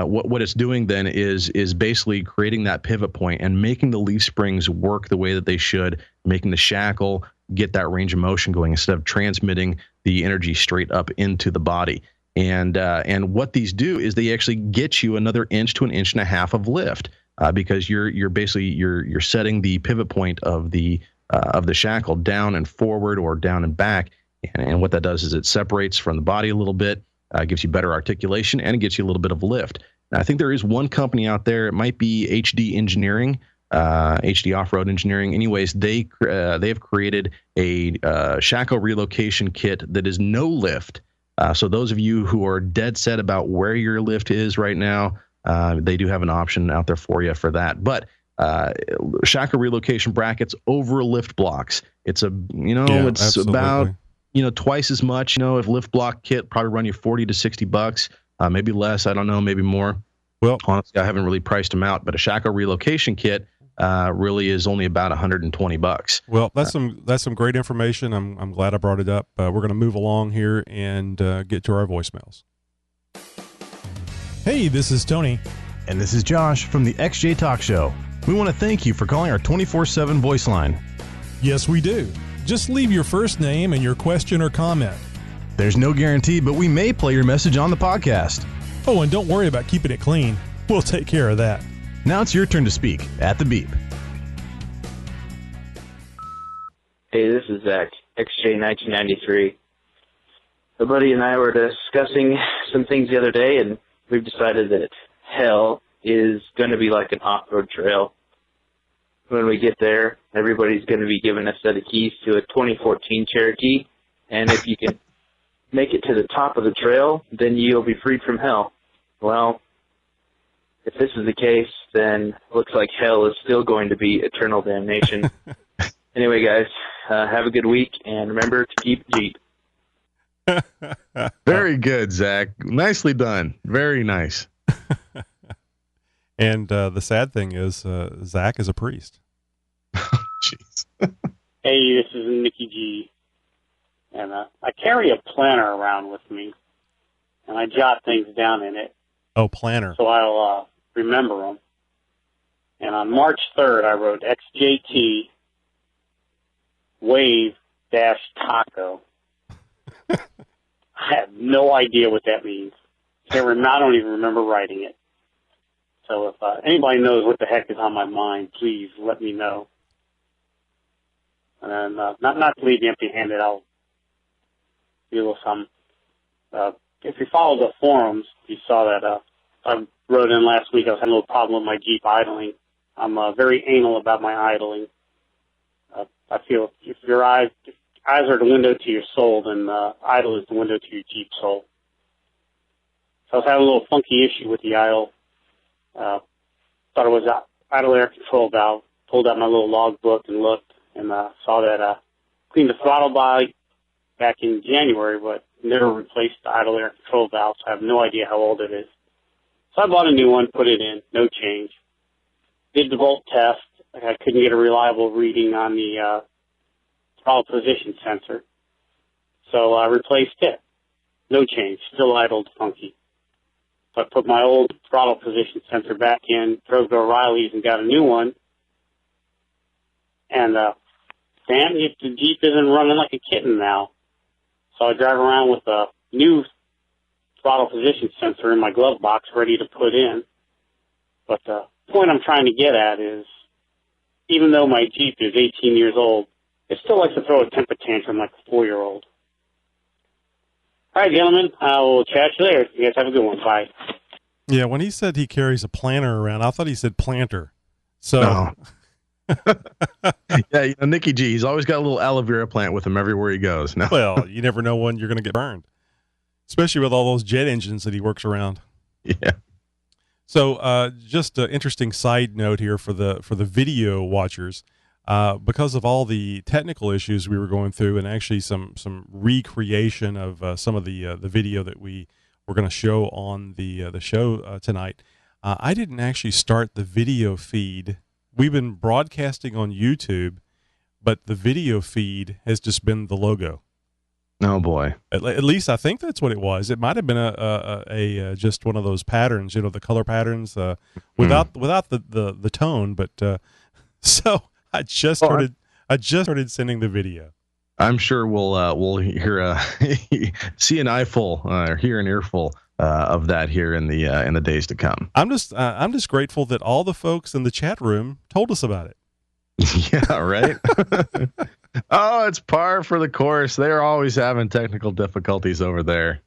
What it's doing then is basically creating that pivot point and making the leaf springs work the way that they should, making the shackle get that range of motion going instead of transmitting the energy straight up into the body. And what these do is they actually get you another inch to 1.5 inches of lift. because you're basically you're setting the pivot point of the shackle down and forward or down and back, and what that does is it separates from the body a little bit, gives you better articulation, and it gets you a little bit of lift. Now, I think there is one company out there. It might be HD Engineering, HD Off-Road Engineering. Anyways, they have created a shackle relocation kit that is no lift. So those of you who are dead set about where your lift is right now, they do have an option out there for you for that. But shackle relocation brackets over lift blocks. It's it's absolutely. about twice as much. If lift block kit probably run you $40 to $60, maybe less. I don't know, maybe more. Well, honestly, I haven't really priced them out, but a shackle relocation kit really is only about $120. Well, that's some great information. I'm glad I brought it up. We're going to move along here and get to our voicemails. Hey, this is Tony. And this is Josh from the XJ Talk Show. We want to thank you for calling our 24/7 voice line. Yes, we do. Just leave your first name and your question or comment. There's no guarantee, but we may play your message on the podcast. Oh, and don't worry about keeping it clean. We'll take care of that. Now it's your turn to speak at the beep. Hey, this is Zach, XJ1993. My buddy and I were discussing some things the other day, and we've decided that hell is going to be like an off-road trail. When we get there, everybody's going to be given a set of keys to a 2014 Cherokee, and if you can make it to the top of the trail, then you'll be freed from hell. Well, if this is the case, then looks like hell is still going to be eternal damnation. Anyway, guys, have a good week, and remember to keep Jeep. Very good, Zach. Nicely done. Very nice. And the sad thing is, Zach is a priest. Jeez. Hey, this is Nicky G. And I carry a planner around with me, and I jot things down in it. Oh, planner. So I'll remember them. And on March 3rd, I wrote XJT wave-taco. I have no idea what that means. I don't even remember writing it. So if anybody knows what the heck is on my mind, please let me know. And not to leave you empty-handed, I'll deal with some. If you follow the forums, you saw that I wrote in last week I was having a little problem with my Jeep idling. I'm very anal about my idling. I feel if your eyes are the window to your soul, then idle is the window to your Jeep soul. So I was having a little funky issue with the idle. Thought it was an idle air control valve. Pulled out my little log book and looked, and saw that cleaned the throttle body back in January, but never replaced the idle air control valve, so I have no idea how old it is. So I bought a new one, put it in, no change. Did the volt test. I couldn't get a reliable reading on the throttle position sensor, so I replaced it. No change, still idled funky. So I put my old throttle position sensor back in, drove to O'Reilly's and got a new one. And, damn, the Jeep isn't running like a kitten now. So I drive around with a new throttle position sensor in my glove box ready to put in. But the point I'm trying to get at is, even though my Jeep is 18 years old, it still likes to throw a temper tantrum like a 4-year-old. All right, gentlemen, I will chat you later. You guys have a good one. Bye. Yeah, when he said he carries a planner around, I thought he said planter. So, no. Yeah, Nicky G, he's always got a little aloe vera plant with him everywhere he goes. No. Well, you never know when you're going to get burned, especially with all those jet engines that he works around. Yeah. So, just an interesting side note here for the video watchers. Because of all the technical issues we were going through, and actually some recreation of some of the video that we were going to show on the show tonight, I didn't actually start the video feed. We've been broadcasting on YouTube, but the video feed has just been the logo. Oh boy! At least I think that's what it was. It might have been a just one of those patterns, the color patterns, without the tone. But so. I just started sending the video. I'm sure we'll hear see an eyeful or hear an earful of that here in the days to come. I'm just grateful that all the folks in the chat room told us about it. Yeah, right. Oh, it's par for the course. They're always having technical difficulties over there.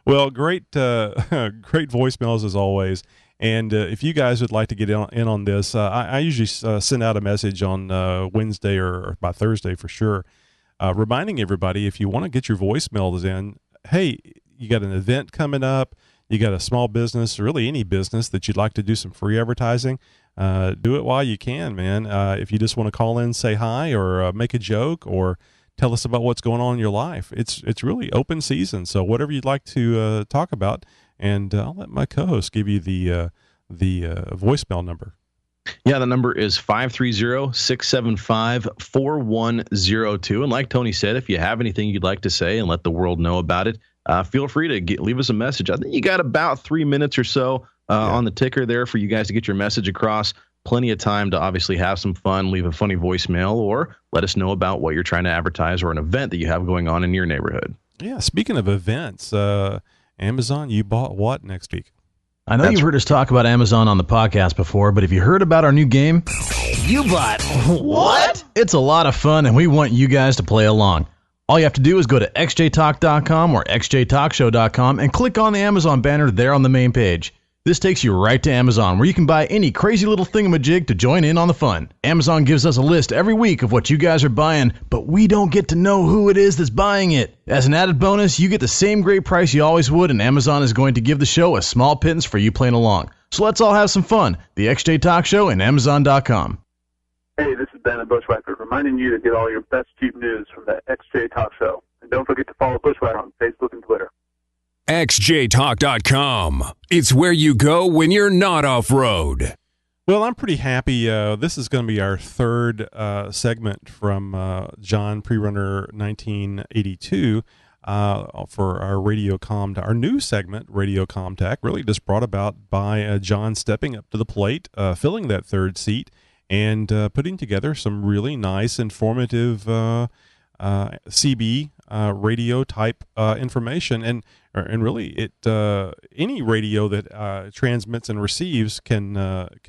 Well, great voicemails as always. And if you guys would like to get in on this, I usually send out a message on Wednesday or by Thursday for sure, reminding everybody, if you want to get your voicemails in, hey, you got an event coming up, you got a small business, or really any business that you'd like to do some free advertising, do it while you can, man. If you just want to call in, say hi, or make a joke, or tell us about what's going on in your life, it's really open season. So whatever you'd like to talk about, and I'll let my co-host give you the voicemail number. Yeah, the number is 530-675-4102. And like Tony said, if you have anything you'd like to say and let the world know about it, feel free to leave us a message. I think you got about 3 minutes or so on the ticker there for you guys to get your message across. Plenty of time to obviously have some fun, leave a funny voicemail, or let us know about what you're trying to advertise or an event that you have going on in your neighborhood. Yeah, speaking of events, Amazon, you bought what next week? I know you've heard us talk about Amazon on the podcast before, but have you heard about our new game? You bought what? It's a lot of fun, and we want you guys to play along. All you have to do is go to xjtalk.com or xjtalkshow.com and click on the Amazon banner there on the main page. This takes you right to Amazon, where you can buy any crazy little thingamajig to join in on the fun. Amazon gives us a list every week of what you guys are buying, but we don't get to know who it is that's buying it. As an added bonus, you get the same great price you always would, and Amazon is going to give the show a small pittance for you playing along. So let's all have some fun. The XJ Talk Show and Amazon.com. Hey, this is Ben at Bushwhacker, reminding you to get all your best Jeep news from the XJ Talk Show. And don't forget to follow Bushwhacker on Facebook and Twitter. xjtalk.com. It's where you go when you're not off-road. Well, I'm pretty happy. This is going to be our third segment from John Prerunner 1982 for our our new segment, Radio Comtech, really just brought about by John stepping up to the plate, filling that third seat, and putting together some really nice, informative CB radio type information, and really it any radio that transmits and receives can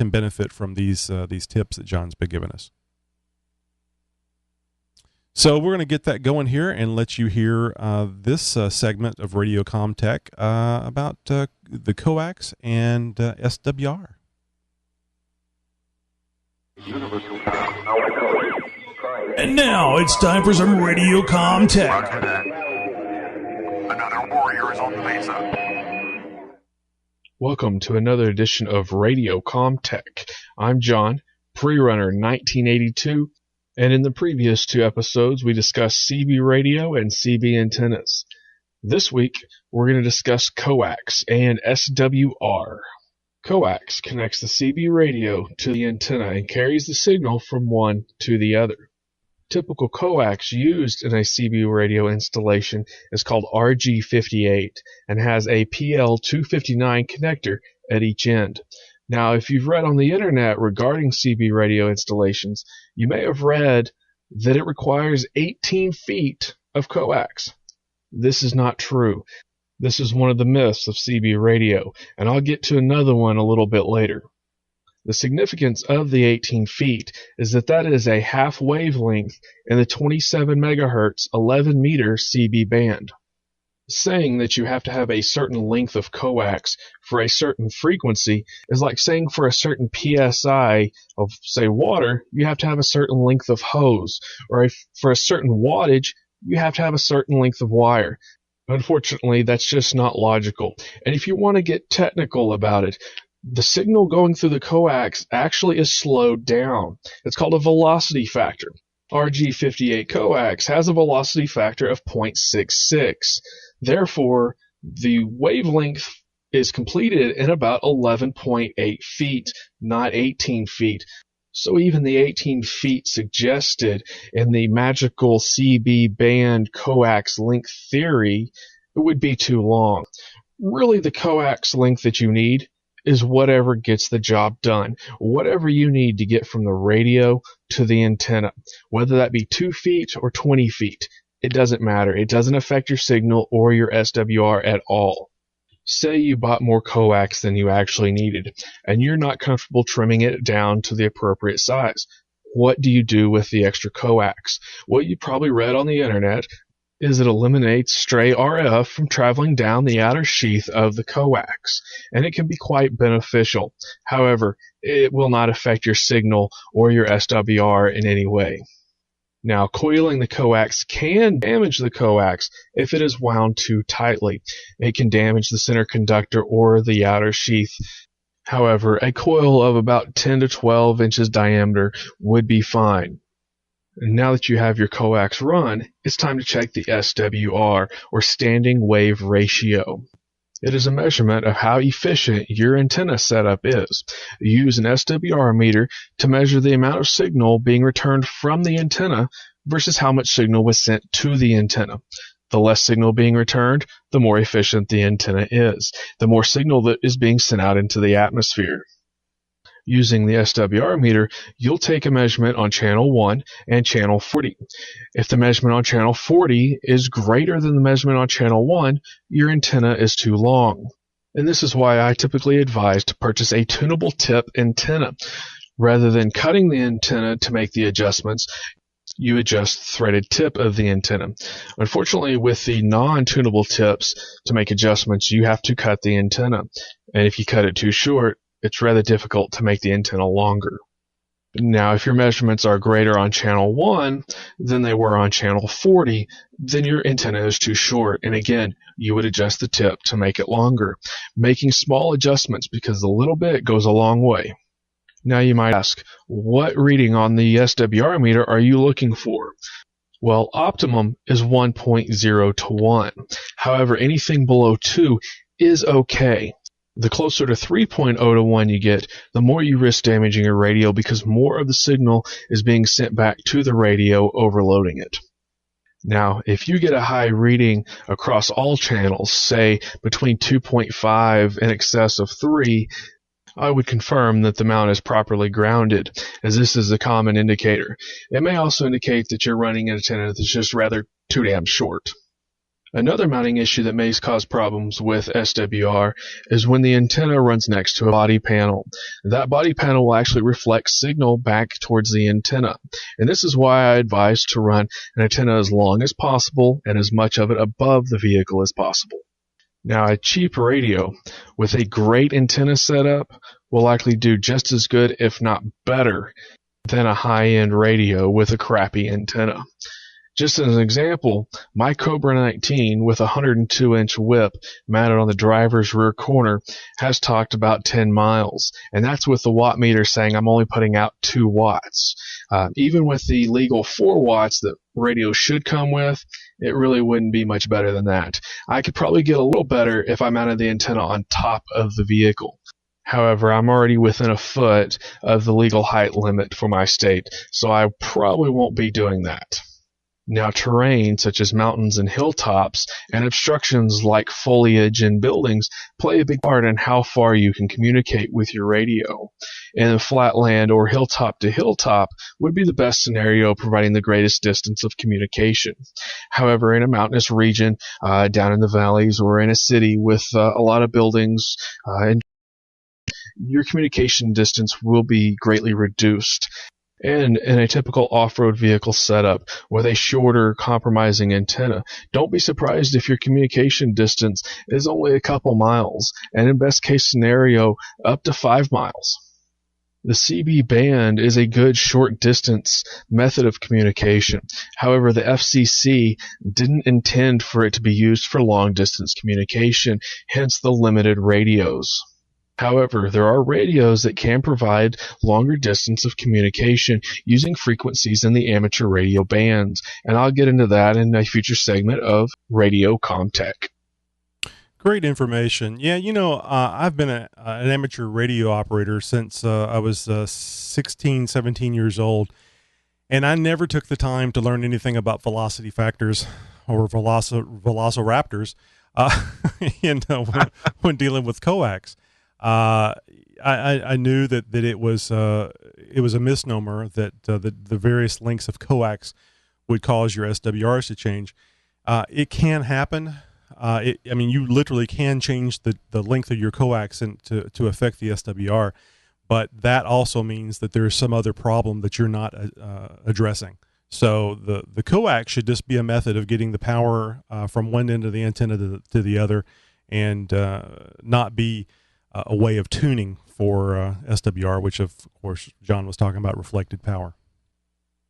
benefit from these tips that John's been giving us. So we're going to get that going here and let you hear this segment of Radio Comtech about the coax and SWR. And now it's time for some Radio Comtech. Another warrior is on the mesa. Welcome to another edition of Radio Comtech. I'm John, Prerunner 1982, and in the previous two episodes we discussed CB radio and CB antennas. This week we're going to discuss coax and SWR. Coax connects the CB radio to the antenna and carries the signal from one to the other. Typical coax used in a CB radio installation is called RG58 and has a PL259 connector at each end. Now, if you've read on the internet regarding CB radio installations, you may have read that it requires 18 feet of coax. This is not true. This is one of the myths of CB radio, and I'll get to another one a little bit later. The significance of the 18 feet is that is a half wavelength in the 27 megahertz 11 meter CB band. Saying that you have to have a certain length of coax for a certain frequency is like saying for a certain PSI of, say, water, you have to have a certain length of hose, or for a certain wattage, you have to have a certain length of wire. Unfortunately, that's just not logical. And if you want to get technical about it, the signal going through the coax actually is slowed down. It's called a velocity factor. RG58 coax has a velocity factor of 0.66. Therefore, the wavelength is completed in about 11.8 feet, not 18 feet. So even the 18 feet suggested in the magical CB band coax length theory, it would be too long. Really, the coax length that you need is whatever gets the job done. Whatever you need to get from the radio to the antenna, whether that be 2 feet or 20 feet. it doesn't matter. It doesn't affect your signal or your SWR at all. Say you bought more coax than you actually needed, and you're not comfortable trimming it down to the appropriate size. What do you do with the extra coax? What you probably read on the internet is it eliminates stray RF from traveling down the outer sheath of the coax, and it can be quite beneficial. However, it will not affect your signal or your SWR in any way. Now, coiling the coax can damage the coax if it is wound too tightly. It can damage the center conductor or the outer sheath. However, a coil of about 10 to 12 inches diameter would be fine. Now that you have your coax run, it's time to check the SWR, or standing wave ratio. It is a measurement of how efficient your antenna setup is. You use an SWR meter to measure the amount of signal being returned from the antenna versus how much signal was sent to the antenna. The less signal being returned, the more efficient the antenna is. The more signal that is being sent out into the atmosphere. Using the SWR meter, you'll take a measurement on channel 1 and channel 40. If the measurement on channel 40 is greater than the measurement on channel 1, your antenna is too long. And this is why I typically advise to purchase a tunable tip antenna. Rather than cutting the antenna to make the adjustments, you adjust the threaded tip of the antenna. Unfortunately, with the non-tunable tips, to make adjustments, you have to cut the antenna. And if you cut it too short, it's rather difficult to make the antenna longer. Now, if your measurements are greater on channel 1 than they were on channel 40, then your antenna is too short, and again, you would adjust the tip to make it longer, making small adjustments because a little bit goes a long way. Now you might ask, what reading on the SWR meter are you looking for? Well, optimum is 1.0 to 1. However, anything below 2 is okay. The closer to 3.0 to 1 you get, the more you risk damaging your radio because more of the signal is being sent back to the radio, overloading it. Now, if you get a high reading across all channels, say between 2.5 and excess of 3, I would confirm that the mount is properly grounded, as this is a common indicator. It may also indicate that you're running an antenna that's just rather too damn short. Another mounting issue that may cause problems with SWR is when the antenna runs next to a body panel. That body panel will actually reflect signal back towards the antenna. And this is why I advise to run an antenna as long as possible and as much of it above the vehicle as possible. Now, a cheap radio with a great antenna setup will likely do just as good, if not better, than a high-end radio with a crappy antenna. Just as an example, my Cobra 19 with a 102-inch whip mounted on the driver's rear corner has talked about 10 miles, and that's with the watt meter saying I'm only putting out 2 watts. Even with the legal 4 watts that radio should come with, it really wouldn't be much better than that. I could probably get a little better if I mounted the antenna on top of the vehicle. However, I'm already within a foot of the legal height limit for my state, so I probably won't be doing that. Now, terrain such as mountains and hilltops and obstructions like foliage and buildings play a big part in how far you can communicate with your radio. And flatland or hilltop to hilltop would be the best scenario, providing the greatest distance of communication. However, in a mountainous region, down in the valleys or in a city with a lot of buildings, your communication distance will be greatly reduced. And in a typical off-road vehicle setup with a shorter, compromising antenna, don't be surprised if your communication distance is only a couple miles, and in best case scenario, up to 5 miles. The CB band is a good short-distance method of communication. However, the FCC didn't intend for it to be used for long-distance communication, hence the limited radios. However, there are radios that can provide longer distance of communication using frequencies in the amateur radio bands, and I'll get into that in a future segment of Radio Comtech. Great information. Yeah, I've been an amateur radio operator since I was 16, 17 years old, and I never took the time to learn anything about velocity factors or velociraptors when dealing with coax. I knew that it was a misnomer that the various lengths of coax would cause your SWRs to change. It can happen. You literally can change the length of your coax to affect the SWR, but that also means that there's some other problem that you're not addressing. So the coax should just be a method of getting the power from one end of the antenna to the other, and not be a way of tuning for SWR, which of course John was talking about, reflected power.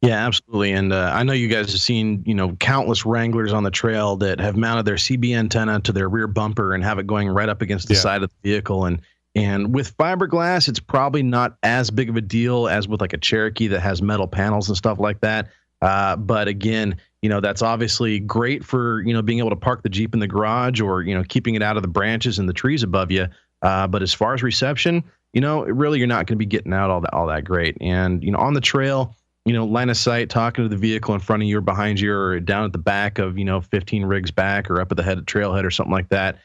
Yeah, absolutely. And I know you guys have seen, countless Wranglers on the trail that have mounted their CB antenna to their rear bumper and have it going right up against the side of the vehicle. And with fiberglass, it's probably not as big of a deal as with like a Cherokee that has metal panels and stuff like that. But again, that's obviously great for, being able to park the Jeep in the garage, or, keeping it out of the branches and the trees above you. But as far as reception, really, you're not going to be getting out all that great. And, on the trail, line of sight, talking to the vehicle in front of you or behind you, or down at the back of, 15 rigs back, or up at the trailhead or something like that,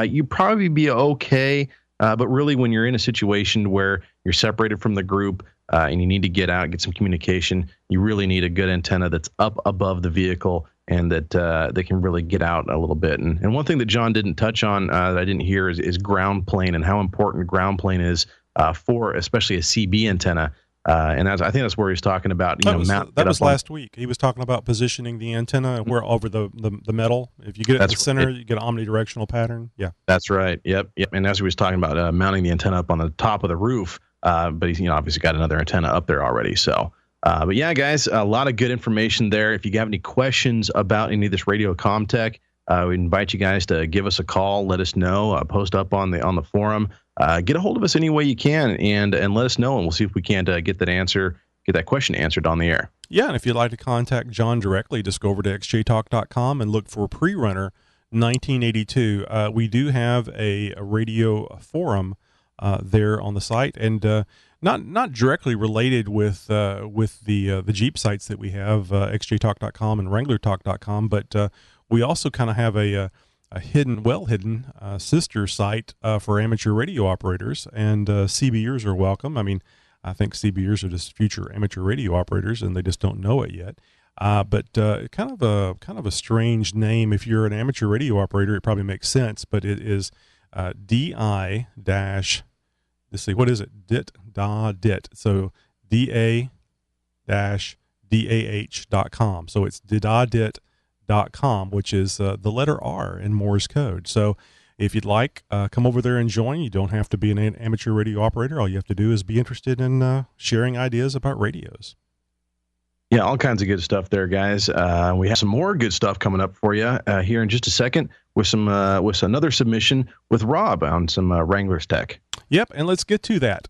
you probably be okay. But really, when you're in a situation where you're separated from the group, and you need to get out, get some communication, you really need a good antenna that's up above the vehicle, and that they can really get out a little bit. And one thing that John didn't touch on that I didn't hear is ground plane, and how important ground plane is for especially a CB antenna. And I think that's where he was talking about. That was last week. He was talking about positioning the antenna where over the metal. If you get it in the center, you get an omnidirectional pattern. Yeah, that's right. Yep. And as he was talking about mounting the antenna up on the top of the roof, but he's obviously got another antenna up there already. So, but yeah, guys, a lot of good information there. If you have any questions about any of this radio comm tech, we invite you guys to give us a call. Let us know. Post up on the forum. Get a hold of us any way you can, and let us know, and we'll see if we can't get that question answered on the air. Yeah, and if you'd like to contact John directly, just go over to xjtalk.com and look for Pre-Runner 1982. We do have a radio forum there on the site, and not directly related with the Jeep sites that we have, xjtalk.com and wranglertalk.com, but we also kind of have a hidden sister site for amateur radio operators, and CBers are welcome. I think CBers are just future amateur radio operators, and they just don't know it yet. But kind of a strange name. If you're an amateur radio operator, it probably makes sense, but it is DI dash. Let's see, what is it? DIT. So DA-DAH.com. So it's didadit.com, which is the letter R in Morse code. So if you'd like, come over there and join. You don't have to be an amateur radio operator. All you have to do is be interested in sharing ideas about radios. Yeah, all kinds of good stuff there, guys. We have some more good stuff coming up for you here in just a second with another submission with Rob on some Wranglers tech. Yep, and let's get to that.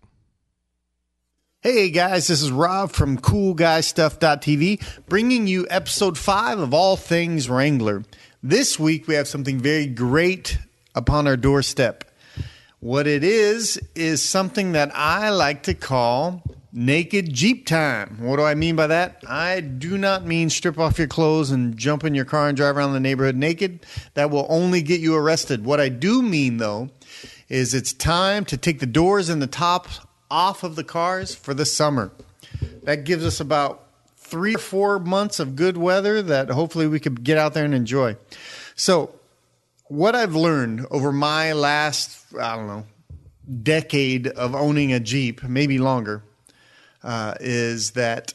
Hey guys, this is Rob from CoolGuyStuff.tv, bringing you episode 5 of All Things Wrangler. This week we have something very great upon our doorstep. What it is something that I like to call naked Jeep time. What do I mean by that? I do not mean strip off your clothes and jump in your car and drive around the neighborhood naked. That will only get you arrested. What I do mean, though, is it's time to take the doors and the top off of the cars for the summer. That gives us about 3 or 4 months of good weather that hopefully we could get out there and enjoy. So what I've learned over my last, decade of owning a Jeep, maybe longer, is that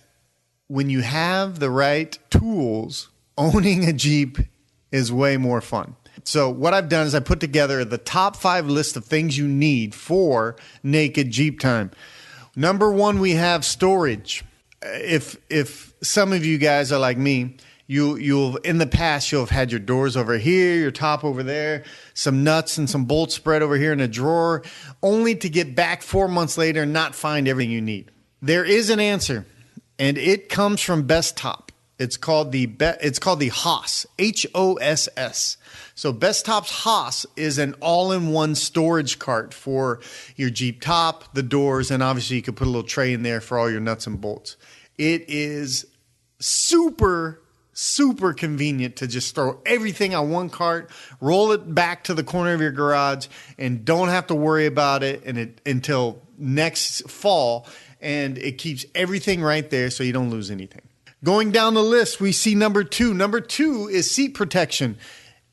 when you have the right tools, owning a Jeep is way more fun. So what I've done is I put together the top 5 list of things you need for naked Jeep time. Number 1, we have storage. If some of you guys are like me, you'll in the past you'll have had your doors over here, your top over there, some nuts and some bolts spread over here in a drawer, only to get back 4 months later and not find everything you need. There is an answer, and it comes from Best Top. It's called the Hoss, Hoss. So Best Top's Hoss is an all-in-one storage cart for your Jeep top, the doors, and obviously you could put a little tray in there for all your nuts and bolts. It is super convenient to just throw everything on one cart, roll it back to the corner of your garage, and don't have to worry about it until next fall. And it keeps everything right there so you don't lose anything. Going down the list, we see number 2. Number 2 is seat protection,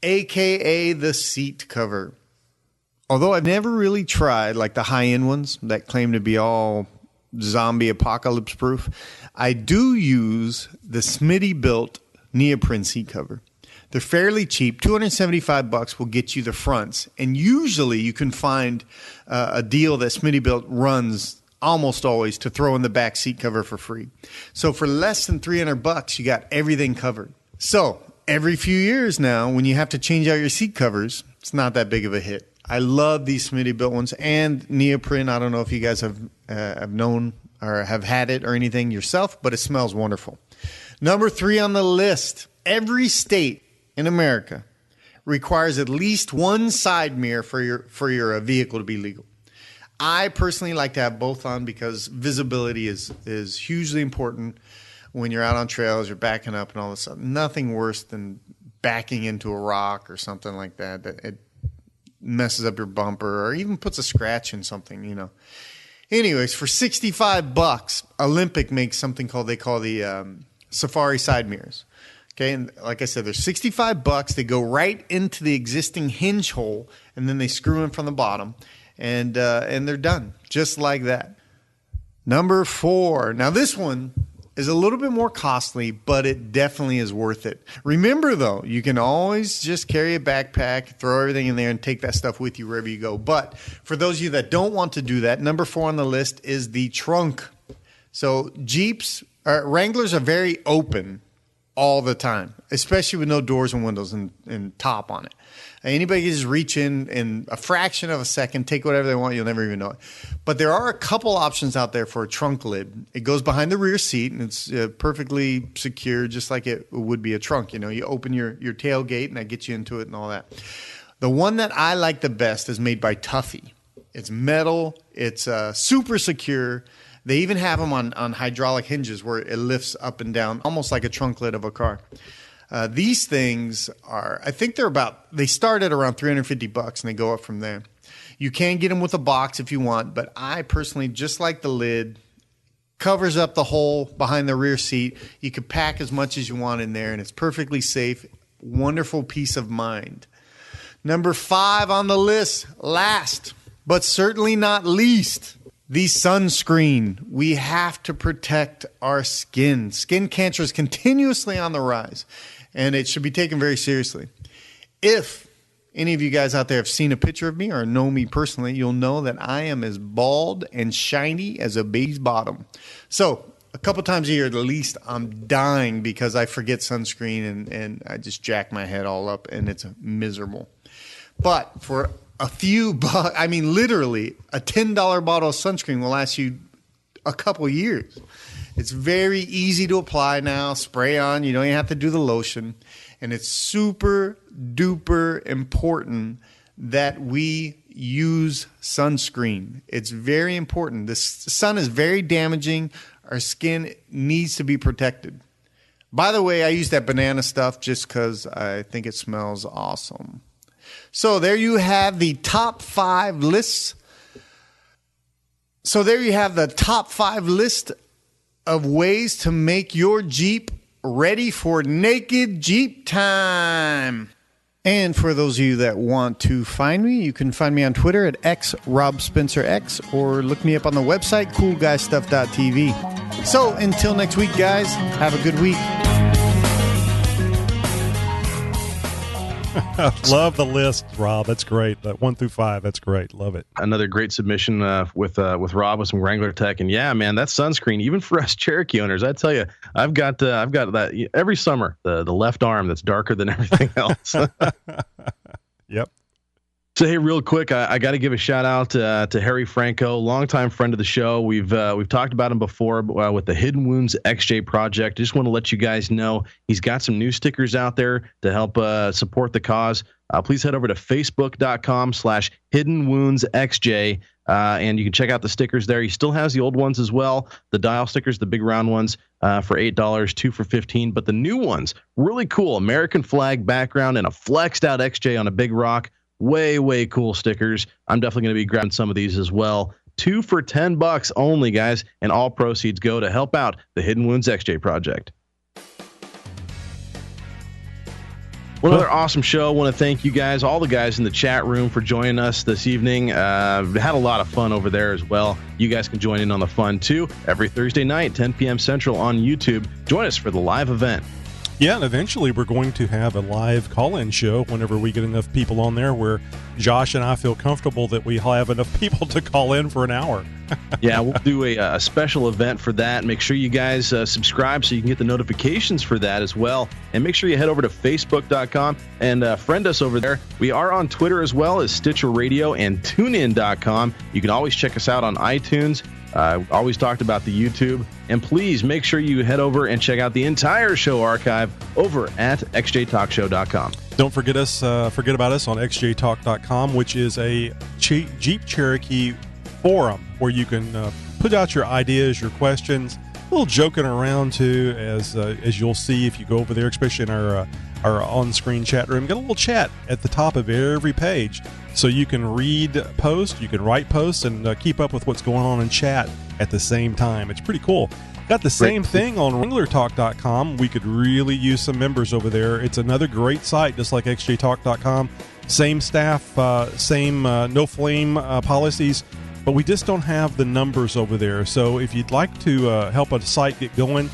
a.k.a. the seat cover. Although I've never really tried like the high-end ones that claim to be all zombie apocalypse proof, I do use the Smitty-built neoprene seat cover. They're fairly cheap. $275 will get you the fronts. And usually you can find a deal that Smitty-built runs almost always to throw in the back seat cover for free. So for less than $300, you got everything covered. So every few years now, when you have to change out your seat covers, it's not that big of a hit. I love these Smitty-built ones and neoprene. I don't know if you guys have known or have had it or anything yourself, but it smells wonderful. Number 3 on the list, every state in America requires at least one side mirror for your vehicle to be legal. I personally like to have both on because visibility is hugely important when you're out on trails, you're backing up and all this stuff. Nothing worse than backing into a rock or something like that. It messes up your bumper or even puts a scratch in something, you know. Anyways, for $65, Olympic makes something they call the Safari side mirrors. Okay, and like I said, they're $65. They go right into the existing hinge hole, and then they screw in from the bottom, and they're done, just like that. Number 4. Now, this one is a little bit more costly, but it definitely is worth it. Remember, though, you can always just carry a backpack, throw everything in there, and take that stuff with you wherever you go. But for those of you that don't want to do that, number 4 on the list is the trunk. So Wranglers are very open all the time, especially with no doors and windows and top on it. Anybody can just reach in a fraction of a second, take whatever they want. You'll never even know it. But there are a couple options out there for a trunk lid. It goes behind the rear seat, and it's perfectly secure, just like it would be a trunk. You know, you open your tailgate, and that gets you into it and all that. The one that I like the best is made by Tuffy. It's metal. It's super secure. They even have them on hydraulic hinges where it lifts up and down, almost like a trunk lid of a car. These things they start at around $350 and they go up from there. You can get them with a box if you want, but I personally just like the lid. Covers up the hole behind the rear seat. You can pack as much as you want in there, and it's perfectly safe. Wonderful peace of mind. Number 5 on the list, last but certainly not least, the sunscreen. We have to protect our skin. Skin cancer is continuously on the rise, and it should be taken very seriously. If any of you guys out there have seen a picture of me or know me personally, you'll know that I am as bald and shiny as a baby's bottom. So a couple times a year at least, I'm dying because I forget sunscreen and I just jack my head all up, and it's miserable. But for a few bucks, I mean, literally, a $10 bottle of sunscreen will last you a couple years. It's very easy to apply now. Spray on. You don't even have to do the lotion. And it's super duper important that we use sunscreen. It's very important. The sun is very damaging. Our skin needs to be protected. By the way, I use that banana stuff just because I think it smells awesome. So there you have the top 5 lists. So there you have the top 5 list of ways to make your Jeep ready for naked Jeep time. And for those of you that want to find me, you can find me on Twitter at xrobspencerx or look me up on the website coolguystuff.tv. So until next week, guys, have a good week. Love the list, Rob. That's great. That 1 through 5. That's great. Love it. Another great submission with Rob with some Wrangler tech, and yeah, man, that sunscreen, even for us Cherokee owners, I tell you, I've got that every summer. The left arm that's darker than everything else. Yep. So hey, real quick, I got to give a shout out to Harry Franco, longtime friend of the show. We've talked about him before with the Hidden Wounds XJ project. Just want to let you guys know he's got some new stickers out there to help support the cause. Please head over to facebook.com/Hidden Wounds XJ, and you can check out the stickers there. He still has the old ones as well, the dial stickers, the big round ones for $8, 2 for $15. But the new ones, really cool, American flag background and a flexed out XJ on a big rock. Way cool stickers. I'm definitely going to be grabbing some of these as well. 2 for $10 only, guys, and all proceeds go to help out the Hidden Wounds XJ project. Well, another awesome show. I want to thank you guys, all the guys in the chat room, for joining us this evening. Had a lot of fun over there as well. You guys can join in on the fun, too, every Thursday night, 10 p.m. Central on YouTube. Join us for the live event. Yeah, and eventually we're going to have a live call-in show whenever we get enough people on there where Josh and I feel comfortable that we have enough people to call in for an hour. Yeah, we'll do a special event for that. Make sure you guys subscribe so you can get the notifications for that as well. And make sure you head over to Facebook.com and friend us over there. We are on Twitter as well as Stitcher Radio and TuneIn.com. You can always check us out on iTunes. Always talked about the YouTube. And please make sure you head over and check out the entire show archive over at xjtalkshow.com. Don't forget about us on xjtalk.com, which is a Jeep Cherokee forum where you can put out your ideas, your questions, a little joking around too, as you'll see if you go over there, especially in our on-screen chat room. Got a little chat at the top of every page, so you can read posts, you can write posts, and keep up with what's going on in chat at the same time. It's pretty cool. Got the same thing on wranglertalk.com. We could really use some members over there. It's another great site, just like xjtalk.com. Same staff, same no flame policies, but we just don't have the numbers over there. So if you'd like to help a site get going,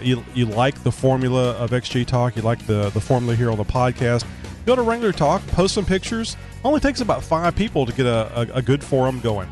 you like the formula of XJ Talk, you like the formula here on the podcast, go to Wrangler Talk, post some pictures. Only takes about 5 people to get a good forum going.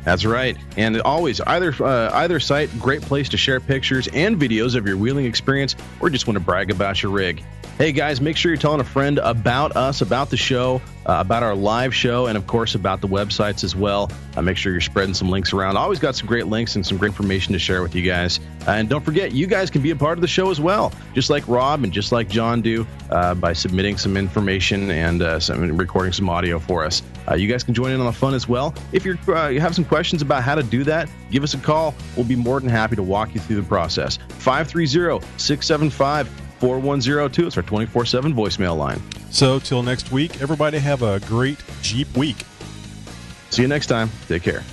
That's right. And always, either site, great place to share pictures and videos of your wheeling experience, or just want to brag about your rig. Hey, guys, make sure you're telling a friend about us, about the show, about our live show, and, of course, about the websites as well. Make sure you're spreading some links around. Always got some great links and some great information to share with you guys. And don't forget, you guys can be a part of the show as well, just like Rob and just like John do, by submitting some information and recording some audio for us. You guys can join in on the fun as well. If you have some questions about how to do that, give us a call. We'll be more than happy to walk you through the process. 530-675-4102. It's our 24/7 voicemail line. So till next week, everybody have a great Jeep week. See you next time. Take care.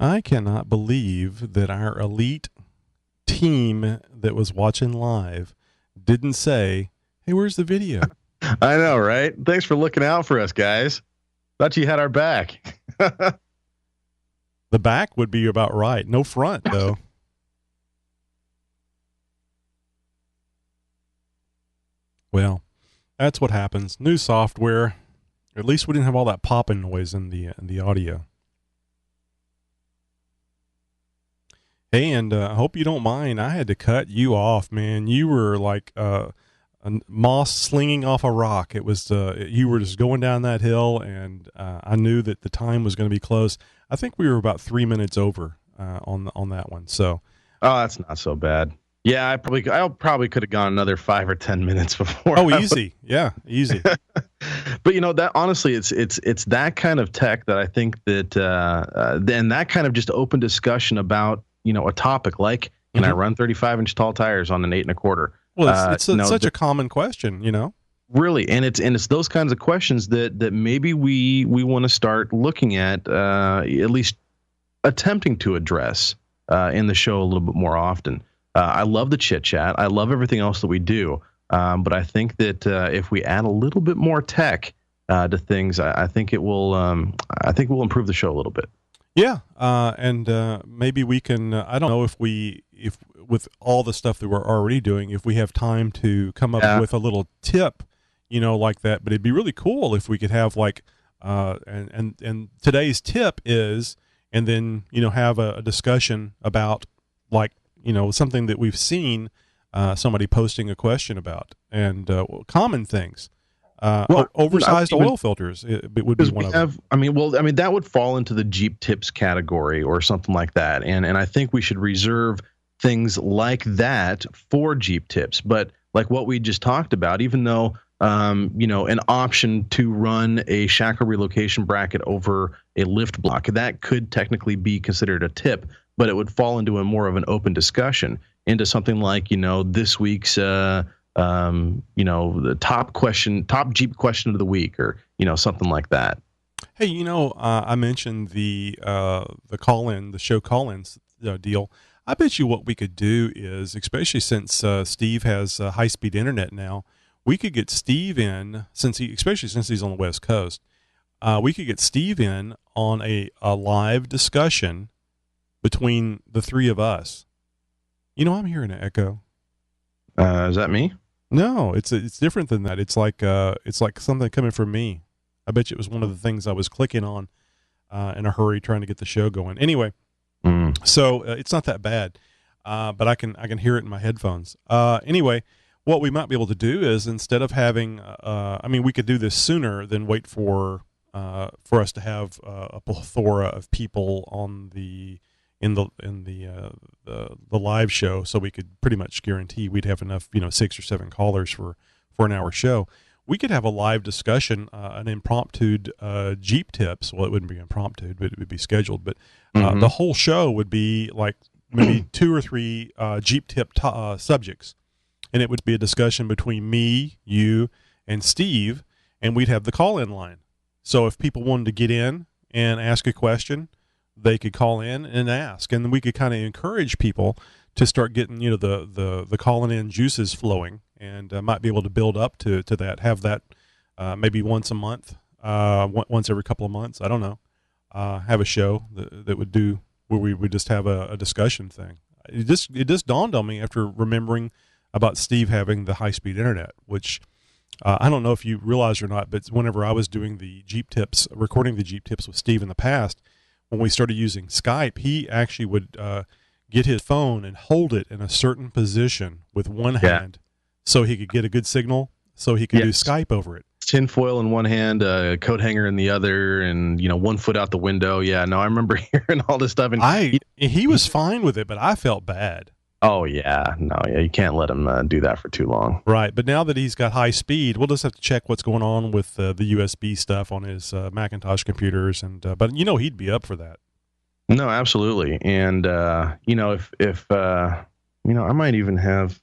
I cannot believe that our elite team that was watching live didn't say, hey, where's the video? I know, right? Thanks for looking out for us, guys. Thought you had our back. The back would be about right. No front, though. Well, that's what happens. New software. At least we didn't have all that popping noise in the audio. Hey, and I hope you don't mind. I had to cut you off, man. You were like a moss slinging off a rock. It was you were just going down that hill, and I knew that the time was going to be close. I think we were about 3 minutes over on that one. So, that's not so bad. Yeah, I probably could have gone another 5 or 10 minutes before. Oh, easy. Yeah, easy. But that honestly, it's that kind of tech that I think that then that kind of just open discussion about a topic like, can I run 35-inch tall tires on an 8 1/4? Well, it's such a common question, Really, and it's those kinds of questions that maybe we want to start looking at least attempting to address in the show a little bit more often. I love the chit chat. I love everything else that we do, but I think that if we add a little bit more tech to things, I think it will. I think we'll improve the show a little bit. Yeah, and maybe we can. I don't know if with all the stuff that we're already doing, if we have time to come up with a little tip, like that. But it'd be really cool if we could have like, and today's tip is, and then have a discussion about like something that we've seen somebody posting a question about, and common things. Well, oversized oil filters it would be one of them. That would fall into the Jeep tips category or something like that. And I think we should reserve things like that for Jeep tips. But like what we just talked about, even though, an option to run a shackle relocation bracket over a lift block, that could technically be considered a tip, but it would fall into a more of an open discussion, into something like, this week's, the top Jeep question of the week, or something like that. Hey, I mentioned the call-in, the show call-ins deal. I bet you what we could do is, especially since Steve has high-speed internet now, we could get Steve in, especially since he's on the West Coast. We could get Steve in on a live discussion between the three of us. I'm hearing an echo. Is that me? No, it's different than that. It's like something coming from me. I bet you it was one of the things I was clicking on in a hurry trying to get the show going. Anyway, so it's not that bad, but I can hear it in my headphones. Anyway, what we might be able to do is, instead of having, we could do this sooner than wait for us to have a plethora of people on the live show, so we could pretty much guarantee we'd have enough, 6 or 7 callers for an hour show. We could have a live discussion, an impromptu Jeep tips. Well, it wouldn't be impromptu, but it would be scheduled. But the whole show would be like maybe 2 or 3 Jeep tip subjects, and it would be a discussion between me, you, and Steve, and we'd have the call-in line. So if people wanted to get in and ask a question, they could call in and ask, and we could kind of encourage people to start getting, the calling in juices flowing, and might be able to build up to that, have that maybe once a month, once every couple of months. I don't know. Have a show that would do where we would just have a discussion thing. It just dawned on me after remembering about Steve having the high-speed internet, which I don't know if you realize or not, but whenever I was doing the Jeep tips, recording the Jeep tips with Steve in the past, when we started using Skype, he actually would get his phone and hold it in a certain position with one hand so he could get a good signal, so he could do Skype over it. Tinfoil in one hand, a coat hanger in the other, and 1 foot out the window. Yeah, no, I remember hearing all this stuff. And he was fine with it, but I felt bad. Oh, yeah. No, you can't let him do that for too long. Right, but now that he's got high speed, we'll just have to check what's going on with the USB stuff on his Macintosh computers, but he'd be up for that. No, absolutely. And, if I might even have,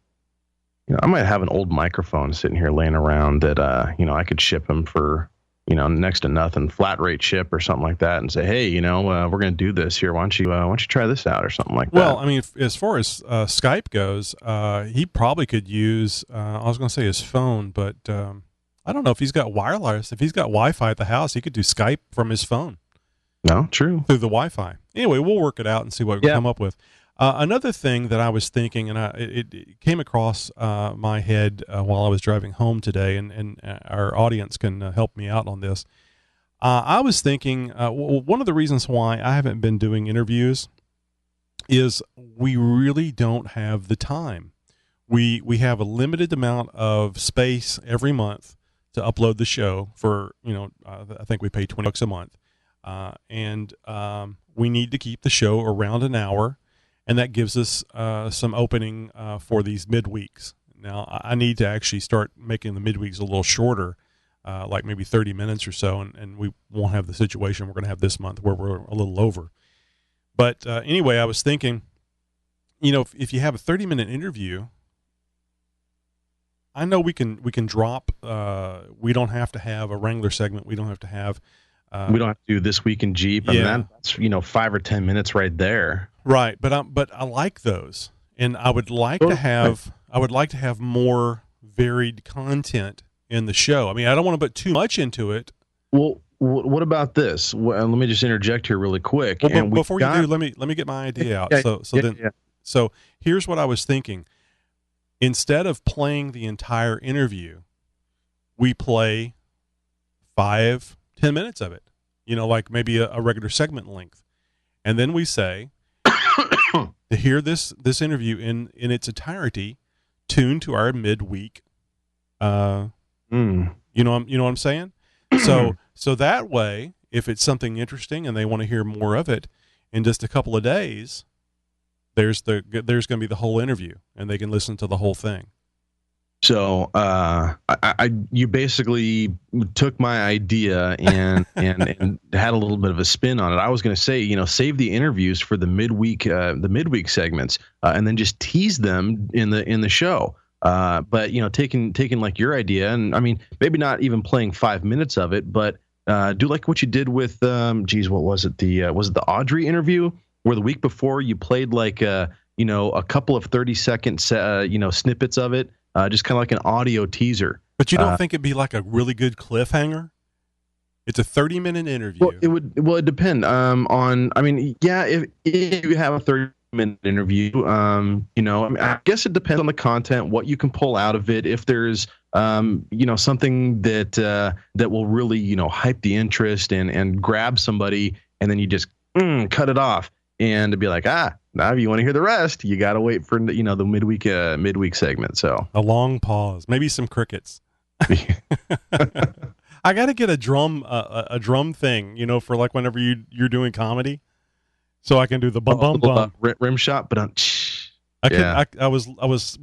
I might have an old microphone sitting here laying around that, I could ship him for, next to nothing, flat rate ship or something like that, and say, hey, we're going to do this here. Why don't you try this out or something like that? Well, as far as Skype goes, he probably could use, I was going to say his phone, but I don't know if he's got wireless. If he's got Wi-Fi at the house, he could do Skype from his phone. No, true. Through the Wi-Fi. Anyway, we'll work it out and see what we can come up with. Another thing that I was thinking, and it came across my head while I was driving home today, and our audience can help me out on this. I was thinking, one of the reasons why I haven't been doing interviews is we really don't have the time. We have a limited amount of space every month to upload the show for, I think we pay $20 a month. And we need to keep the show around an hour, and that gives us some opening for these midweeks. Now, I need to actually start making the midweeks a little shorter, like maybe 30 minutes or so, and we won't have the situation we're going to have this month where we're a little over. But anyway, I was thinking, if you have a 30-minute interview, I know we can drop. We don't have to have a Wrangler segment. We don't have to have. We don't have to do This Week in Jeep. That's 5 or 10 minutes right there. Right, but I like those, and I would like to have. I would like to have more varied content in the show. I don't want to put too much into it. Well, what about this? Well, let me just interject here really quick. Well, before you do, let me get my idea out. So here's what I was thinking. Instead of playing the entire interview, we play 5-10 minutes of it. Like maybe a regular segment length, and then we say, to hear this interview in its entirety, tune to our midweek. You know what I'm saying? So that way, if it's something interesting and they want to hear more of it in just a couple of days, there's going to be the whole interview, and they can listen to the whole thing. So you basically took my idea and had a little bit of a spin on it. I was going to say, save the interviews for the midweek segments, and then just tease them in the show. But taking like your idea, and I mean, maybe not even playing 5 minutes of it, but do like what you did with what was it? Was it the Audrey interview, where the week before you played like a couple of 30-second snippets of it. Just kind of like an audio teaser. But you don't think it'd be like a really good cliffhanger? It's a 30-minute interview. Well, it depend if you have a 30-minute interview, I guess it depends on the content, what you can pull out of it. If there's, something that will really, hype the interest and grab somebody, and then you just cut it off. And to be like, now if you want to hear the rest, you got to wait for the midweek segment. So a long pause, maybe some crickets. I got to get a drum thing, for like whenever you're doing comedy, so I can do the bum bum bum rim shot. But I was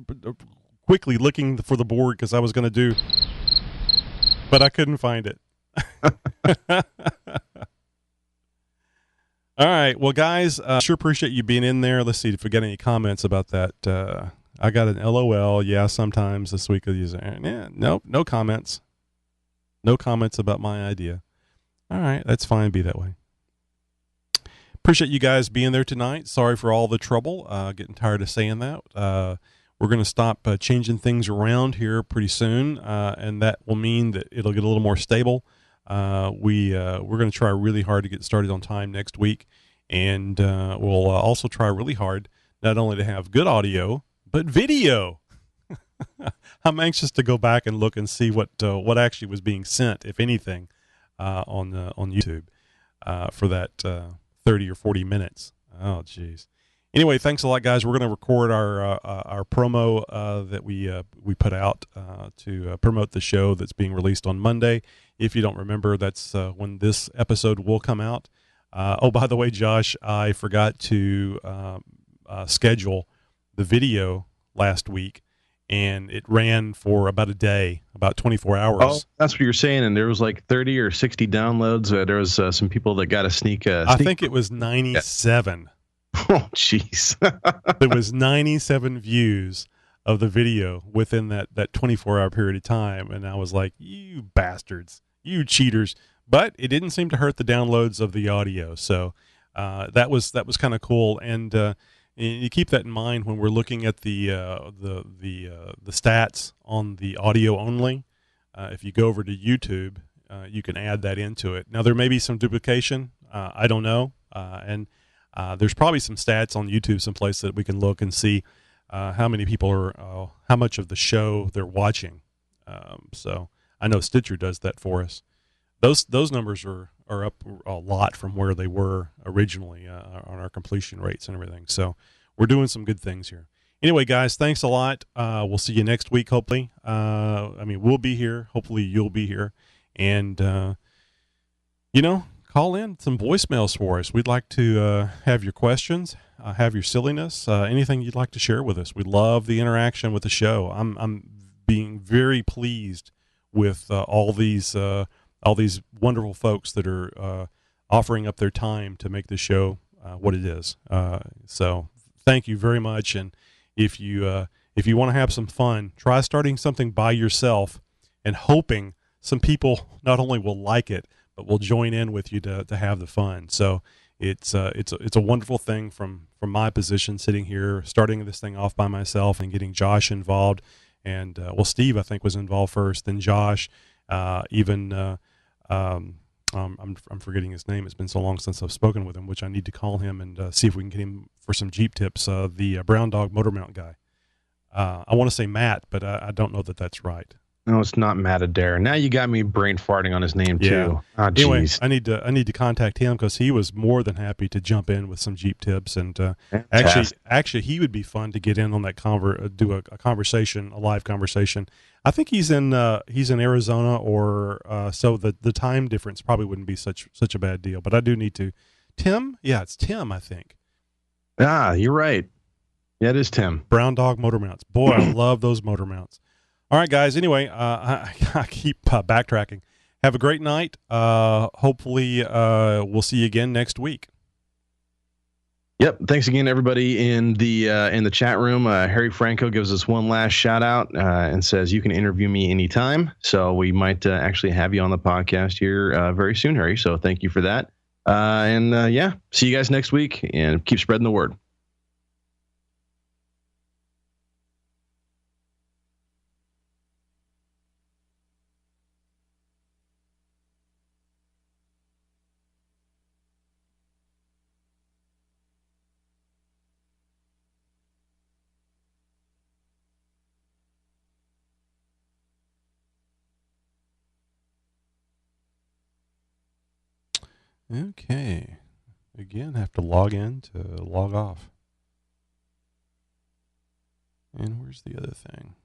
quickly looking for the board because I was going to do, but I couldn't find it. All right. Well, guys, sure appreciate you being in there. Let's see if we got any comments about that. I got an LOL. Yeah, sometimes this week. Nope, no comments. No comments about my idea. All right. That's fine. Be that way. Appreciate you guys being there tonight. Sorry for all the trouble. Getting tired of saying that. We're going to stop changing things around here pretty soon, and that will mean that it'll get a little more stable. We're going to try really hard to get started on time next week, and we'll also try really hard not only to have good audio but video. I'm anxious to go back and look and see what actually was being sent, if anything, on YouTube for that 30 or 40 minutes. Oh, geez. Anyway, thanks a lot, guys. We're going to record our promo that we put out to promote the show that's being released on Monday. If you don't remember, that's when this episode will come out. By the way, Josh, I forgot to schedule the video last week, and it ran for about a day, about 24 hours. Oh, that's what you're saying. And there was like 30 or 60 downloads. There was some people that got a sneak. I think it was 97. Yeah. Oh, jeez. There was 97 views of the video within that 24-hour period of time, and I was like, you bastards, you cheaters. But it didn't seem to hurt the downloads of the audio, so that was kind of cool. And you keep that in mind when we're looking at the stats on the audio only. If you go over to YouTube, you can add that into it. Now, there may be some duplication. I don't know, and there's probably some stats on YouTube someplace that we can look and see how many people are, how much of the show they're watching. So I know Stitcher does that for us. Those numbers are up a lot from where they were originally on our completion rates and everything. So we're doing some good things here. Anyway, guys, thanks a lot. We'll see you next week, hopefully. We'll be here. Hopefully you'll be here. And, call in some voicemails for us. We'd like to have your questions, have your silliness, anything you'd like to share with us. We love the interaction with the show. I'm being very pleased with all these wonderful folks that are offering up their time to make the show what it is. So thank you very much. And if you want to have some fun, try starting something by yourself and hoping some people not only will like it, but will join in with you to have the fun. So it's a wonderful thing from my position sitting here, starting this thing off by myself and getting Josh involved. And Steve, I think, was involved first, then Josh, I'm forgetting his name. It's been so long since I've spoken with him, which I need to call him and see if we can get him for some Jeep tips. The Brown Dog Motor Mount guy. I want to say Matt, but I don't know that that's right. No, it's not Matt Adair. Now you got me brain farting on his name Yeah. too. Oh, Anyway, jeez. I need to contact him because he was more than happy to jump in with some Jeep tips, and actually he would be fun to get in on that do a conversation, a live conversation. I think he's in Arizona, or so the time difference probably wouldn't be such a bad deal. But I do need to. Tim, yeah, it's Tim, I think. Ah, you're right. Yeah, it is Tim. Brown Dog Motor Mounts. Boy, I love those motor mounts. All right, guys. Anyway, I keep backtracking. Have a great night. Hopefully, we'll see you again next week. Yep. Thanks again, everybody in the chat room. Harry Franco gives us one last shout out and says you can interview me anytime. So we might actually have you on the podcast here very soon, Harry. So thank you for that. Yeah, see you guys next week, and keep spreading the word. Okay. Again, have to log in to log off. And where's the other thing?